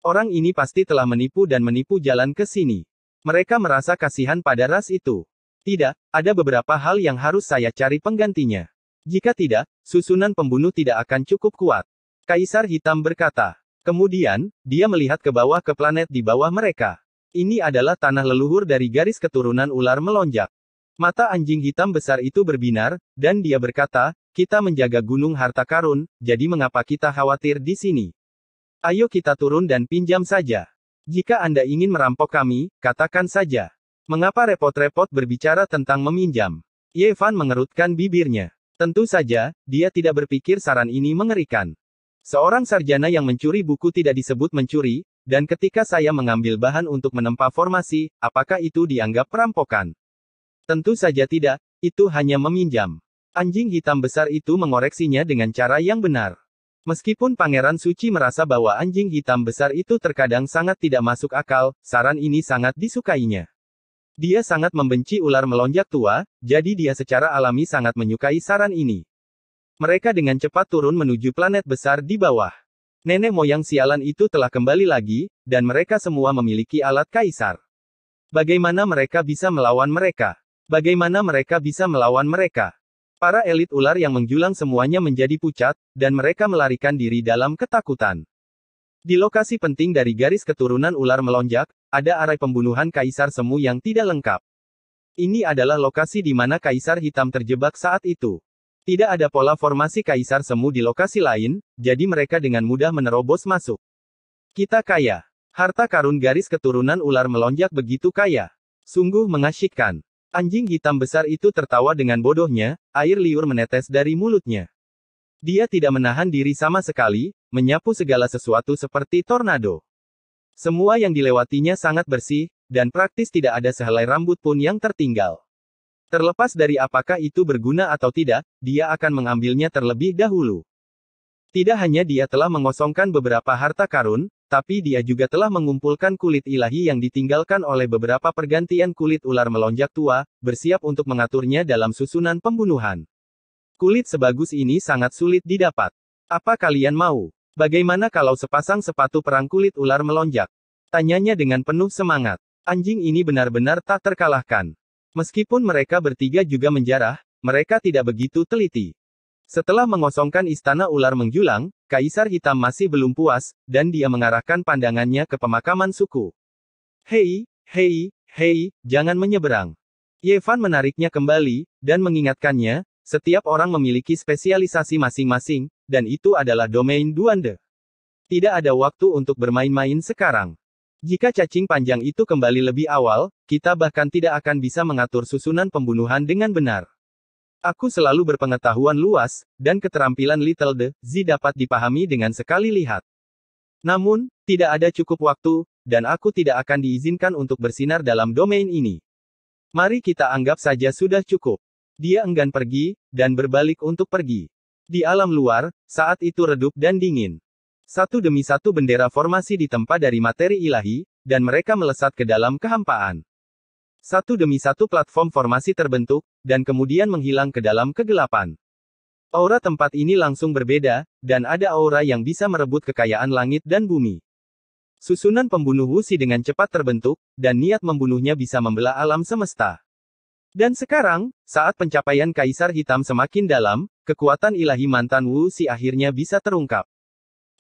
Orang ini pasti telah menipu dan menipu jalan ke sini. Mereka merasa kasihan pada ras itu. Tidak, ada beberapa hal yang harus saya cari penggantinya. Jika tidak, susunan pembunuh tidak akan cukup kuat. Kaisar Hitam berkata. Kemudian, dia melihat ke bawah ke planet di bawah mereka. Ini adalah tanah leluhur dari garis keturunan ular melonjak. Mata anjing hitam besar itu berbinar, dan dia berkata, kita menjaga gunung harta karun, jadi mengapa kita khawatir di sini? Ayo kita turun dan pinjam saja. Jika Anda ingin merampok kami, katakan saja. Mengapa repot-repot berbicara tentang meminjam? Ye Fan mengerutkan bibirnya. Tentu saja, dia tidak berpikir saran ini mengerikan. Seorang sarjana yang mencuri buku tidak disebut mencuri, dan ketika saya mengambil bahan untuk menempa formasi, apakah itu dianggap perampokan? Tentu saja tidak, itu hanya meminjam. Anjing hitam besar itu mengoreksinya dengan cara yang benar. Meskipun Pangeran Suci merasa bahwa anjing hitam besar itu terkadang sangat tidak masuk akal, saran ini sangat disukainya. Dia sangat membenci ular melonjak tua, jadi dia secara alami sangat menyukai saran ini. Mereka dengan cepat turun menuju planet besar di bawah. Nenek moyang sialan itu telah kembali lagi, dan mereka semua memiliki alat kaisar. Bagaimana mereka bisa melawan mereka? Bagaimana mereka bisa melawan mereka? Para elit ular yang menjulang semuanya menjadi pucat, dan mereka melarikan diri dalam ketakutan. Di lokasi penting dari garis keturunan ular melonjak, ada arai pembunuhan Kaisar Semu yang tidak lengkap. Ini adalah lokasi di mana Kaisar Hitam terjebak saat itu. Tidak ada pola formasi Kaisar Semu di lokasi lain, jadi mereka dengan mudah menerobos masuk. Kita kaya. Harta karun garis keturunan ular melonjak begitu kaya. Sungguh mengasyikkan. Anjing hitam besar itu tertawa dengan bodohnya, air liur menetes dari mulutnya. Dia tidak menahan diri sama sekali, menyapu segala sesuatu seperti tornado. Semua yang dilewatinya sangat bersih, dan praktis tidak ada sehelai rambut pun yang tertinggal. Terlepas dari apakah itu berguna atau tidak, dia akan mengambilnya terlebih dahulu. Tidak hanya dia telah mengosongkan beberapa harta karun, tapi dia juga telah mengumpulkan kulit ilahi yang ditinggalkan oleh beberapa pergantian kulit ular melonjak tua, bersiap untuk mengaturnya dalam susunan pembunuhan. Kulit sebagus ini sangat sulit didapat. Apa kalian mau? Bagaimana kalau sepasang sepatu perang kulit ular melonjak? Tanyanya dengan penuh semangat. Anjing ini benar-benar tak terkalahkan. Meskipun mereka bertiga juga menjarah, mereka tidak begitu teliti. Setelah mengosongkan istana ular menjulang, Kaisar Hitam masih belum puas, dan dia mengarahkan pandangannya ke pemakaman suku. Hei, hei, hei, jangan menyeberang. Yevan menariknya kembali, dan mengingatkannya, setiap orang memiliki spesialisasi masing-masing, dan itu adalah domain Duande. Tidak ada waktu untuk bermain-main sekarang. Jika cacing panjang itu kembali lebih awal, kita bahkan tidak akan bisa mengatur susunan pembunuhan dengan benar. Aku selalu berpengetahuan luas, dan keterampilan Little The Z dapat dipahami dengan sekali lihat. Namun, tidak ada cukup waktu, dan aku tidak akan diizinkan untuk bersinar dalam domain ini. Mari kita anggap saja sudah cukup. Dia enggan pergi, dan berbalik untuk pergi. Di alam luar, saat itu redup dan dingin. Satu demi satu bendera formasi ditempa dari materi ilahi, dan mereka melesat ke dalam kehampaan. Satu demi satu platform formasi terbentuk, dan kemudian menghilang ke dalam kegelapan. Aura tempat ini langsung berbeda, dan ada aura yang bisa merebut kekayaan langit dan bumi. Susunan pembunuh Wuxi dengan cepat terbentuk, dan niat membunuhnya bisa membelah alam semesta. Dan sekarang, saat pencapaian Kaisar Hitam semakin dalam, kekuatan ilahi mantan Wuxi akhirnya bisa terungkap.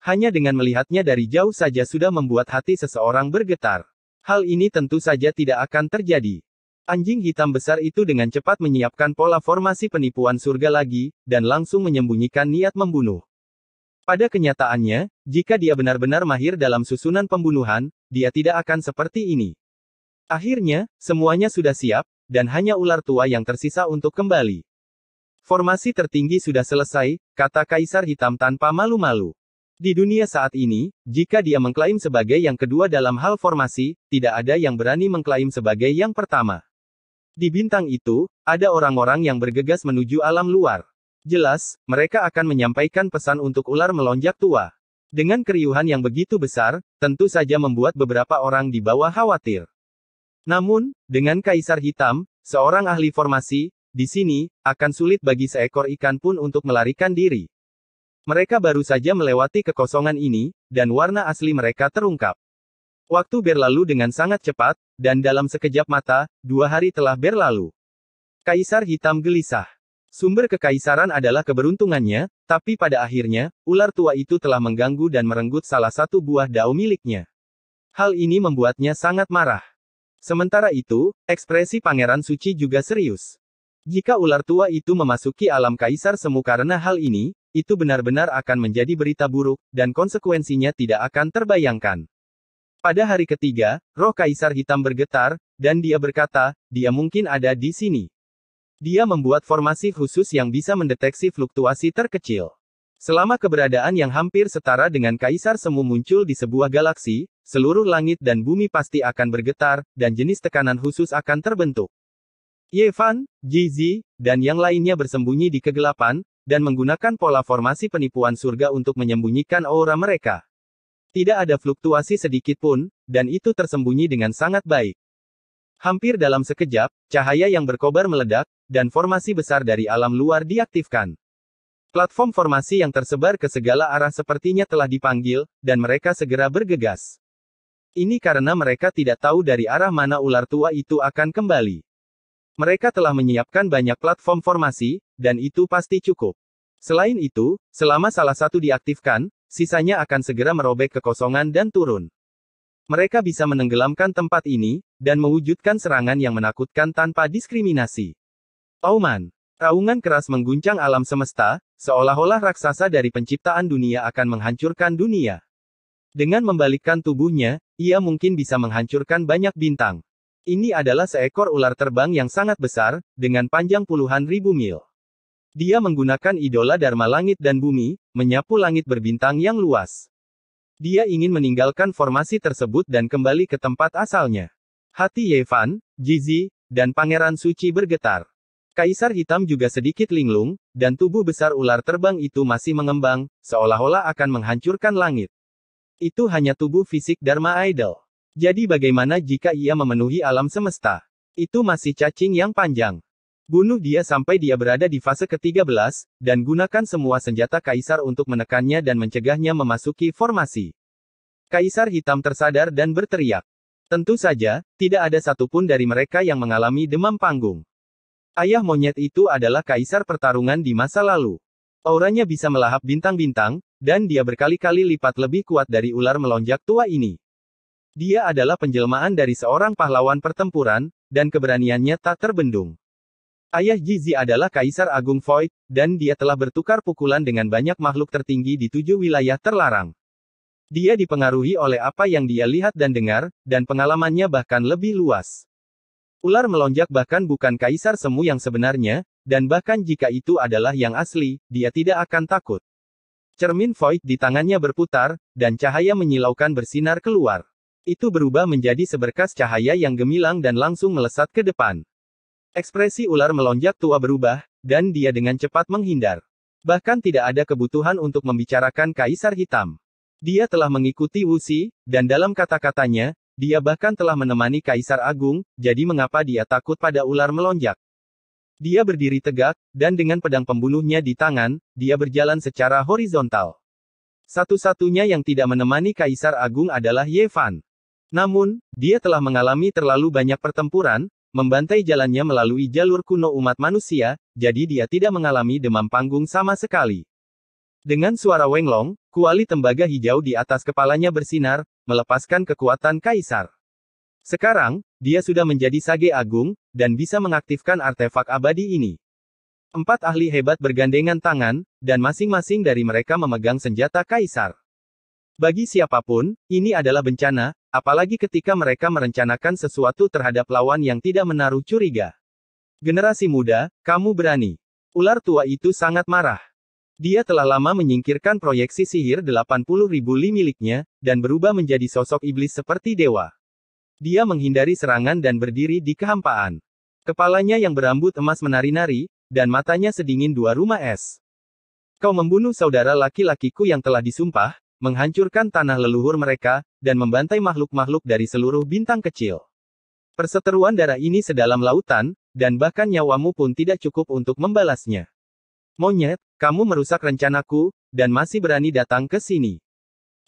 Hanya dengan melihatnya dari jauh saja sudah membuat hati seseorang bergetar. Hal ini tentu saja tidak akan terjadi. Anjing hitam besar itu dengan cepat menyiapkan pola formasi penipuan surga lagi, dan langsung menyembunyikan niat membunuh. Pada kenyataannya, jika dia benar-benar mahir dalam susunan pembunuhan, dia tidak akan seperti ini. Akhirnya, semuanya sudah siap, dan hanya ular tua yang tersisa untuk kembali. Formasi tertinggi sudah selesai, kata Kaisar Hitam tanpa malu-malu. Di dunia saat ini, jika dia mengklaim sebagai yang kedua dalam hal formasi, tidak ada yang berani mengklaim sebagai yang pertama. Di bintang itu, ada orang-orang yang bergegas menuju alam luar. Jelas, mereka akan menyampaikan pesan untuk ular melonjak tua. Dengan keriuhan yang begitu besar, tentu saja membuat beberapa orang di bawah khawatir. Namun, dengan Kaisar Hitam, seorang ahli formasi, di sini, akan sulit bagi seekor ikan pun untuk melarikan diri. Mereka baru saja melewati kekosongan ini, dan warna asli mereka terungkap. Waktu berlalu dengan sangat cepat, dan dalam sekejap mata, 2 hari telah berlalu. Kaisar Hitam gelisah. Sumber kekaisaran adalah keberuntungannya, tapi pada akhirnya, ular tua itu telah mengganggu dan merenggut salah satu buah dao miliknya. Hal ini membuatnya sangat marah. Sementara itu, ekspresi Pangeran Suci juga serius. Jika ular tua itu memasuki alam Kaisar Semu karena hal ini, itu benar-benar akan menjadi berita buruk, dan konsekuensinya tidak akan terbayangkan. Pada hari ketiga, roh Kaisar Hitam bergetar, dan dia berkata, dia mungkin ada di sini. Dia membuat formasi khusus yang bisa mendeteksi fluktuasi terkecil. Selama keberadaan yang hampir setara dengan Kaisar Semu muncul di sebuah galaksi, seluruh langit dan bumi pasti akan bergetar, dan jenis tekanan khusus akan terbentuk. Yevan, Jizi, dan yang lainnya bersembunyi di kegelapan, dan menggunakan pola formasi penipuan surga untuk menyembunyikan aura mereka. Tidak ada fluktuasi sedikit pun, dan itu tersembunyi dengan sangat baik. Hampir dalam sekejap, cahaya yang berkobar meledak, dan formasi besar dari alam luar diaktifkan. Platform formasi yang tersebar ke segala arah sepertinya telah dipanggil, dan mereka segera bergegas. Ini karena mereka tidak tahu dari arah mana ular tua itu akan kembali. Mereka telah menyiapkan banyak platform formasi, dan itu pasti cukup. Selain itu, selama salah satu diaktifkan, sisanya akan segera merobek kekosongan dan turun. Mereka bisa menenggelamkan tempat ini, dan mewujudkan serangan yang menakutkan tanpa diskriminasi. Auman. Raungan keras mengguncang alam semesta, seolah-olah raksasa dari penciptaan dunia akan menghancurkan dunia. Dengan membalikkan tubuhnya, ia mungkin bisa menghancurkan banyak bintang. Ini adalah seekor ular terbang yang sangat besar, dengan panjang puluhan ribu mil. Dia menggunakan idola Dharma langit dan bumi, menyapu langit berbintang yang luas. Dia ingin meninggalkan formasi tersebut dan kembali ke tempat asalnya. Hati Yevan, Jizi, dan Pangeran Suci bergetar. Kaisar Hitam juga sedikit linglung, dan tubuh besar ular terbang itu masih mengembang, seolah-olah akan menghancurkan langit. Itu hanya tubuh fisik Dharma Idol. Jadi bagaimana jika ia memenuhi alam semesta? Itu masih cacing yang panjang. Bunuh dia sampai dia berada di fase ke-13, dan gunakan semua senjata Kaisar untuk menekannya dan mencegahnya memasuki formasi. Kaisar Hitam tersadar dan berteriak. Tentu saja, tidak ada satupun dari mereka yang mengalami demam panggung. Ayah monyet itu adalah Kaisar pertarungan di masa lalu. Auranya bisa melahap bintang-bintang, dan dia berkali-kali lipat lebih kuat dari ular melonjak tua ini. Dia adalah penjelmaan dari seorang pahlawan pertempuran, dan keberaniannya tak terbendung. Ayah Jizi adalah Kaisar Agung Void, dan dia telah bertukar pukulan dengan banyak makhluk tertinggi di 7 wilayah terlarang. Dia dipengaruhi oleh apa yang dia lihat dan dengar, dan pengalamannya bahkan lebih luas. Ular melonjak bahkan bukan Kaisar Semu yang sebenarnya, dan bahkan jika itu adalah yang asli, dia tidak akan takut. Cermin Void di tangannya berputar, dan cahaya menyilaukan bersinar keluar. Itu berubah menjadi seberkas cahaya yang gemilang dan langsung melesat ke depan. Ekspresi ular melonjak tua berubah, dan dia dengan cepat menghindar. Bahkan tidak ada kebutuhan untuk membicarakan Kaisar Hitam. Dia telah mengikuti Wuxi, dan dalam kata-katanya, dia bahkan telah menemani Kaisar Agung, jadi mengapa dia takut pada ular melonjak? Dia berdiri tegak, dan dengan pedang pembunuhnya di tangan, dia berjalan secara horizontal. Satu-satunya yang tidak menemani Kaisar Agung adalah Ye Fan. Namun, dia telah mengalami terlalu banyak pertempuran, membantai jalannya melalui jalur kuno umat manusia, jadi dia tidak mengalami demam panggung sama sekali. Dengan suara Wenglong, kuali tembaga hijau di atas kepalanya bersinar, melepaskan kekuatan Kaisar. Sekarang, dia sudah menjadi Sage Agung, dan bisa mengaktifkan artefak abadi ini. 4 ahli hebat bergandengan tangan, dan masing-masing dari mereka memegang senjata Kaisar. Bagi siapapun, ini adalah bencana, apalagi ketika mereka merencanakan sesuatu terhadap lawan yang tidak menaruh curiga. Generasi muda, kamu berani. Ular tua itu sangat marah. Dia telah lama menyingkirkan proyeksi sihir 80.000 li miliknya, dan berubah menjadi sosok iblis seperti dewa. Dia menghindari serangan dan berdiri di kehampaan. Kepalanya yang berambut emas menari-nari, dan matanya sedingin 2 rumah es. Kau membunuh saudara laki-lakiku yang telah disumpah, menghancurkan tanah leluhur mereka, dan membantai makhluk-makhluk dari seluruh bintang kecil. Perseteruan darah ini sedalam lautan, dan bahkan nyawamu pun tidak cukup untuk membalasnya. Monyet, kamu merusak rencanaku, dan masih berani datang ke sini.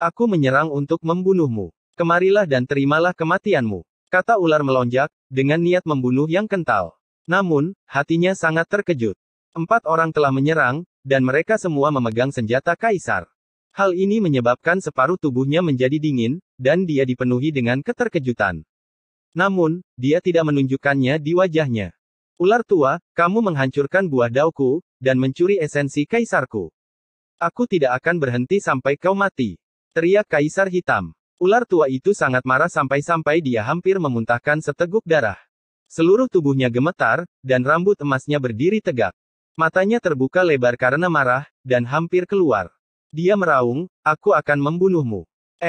Aku menyerang untuk membunuhmu. Kemarilah dan terimalah kematianmu. Kata ular melonjak, dengan niat membunuh yang kental. Namun, hatinya sangat terkejut. 4 orang telah menyerang, dan mereka semua memegang senjata Kaisar. Hal ini menyebabkan separuh tubuhnya menjadi dingin, dan dia dipenuhi dengan keterkejutan. Namun, dia tidak menunjukkannya di wajahnya. Ular tua, kamu menghancurkan buah dauku, dan mencuri esensi Kaisarku. Aku tidak akan berhenti sampai kau mati. Teriak Kaisar Hitam. Ular tua itu sangat marah sampai-sampai dia hampir memuntahkan seteguk darah. Seluruh tubuhnya gemetar, dan rambut emasnya berdiri tegak. Matanya terbuka lebar karena marah, dan hampir keluar. Dia meraung, aku akan membunuhmu.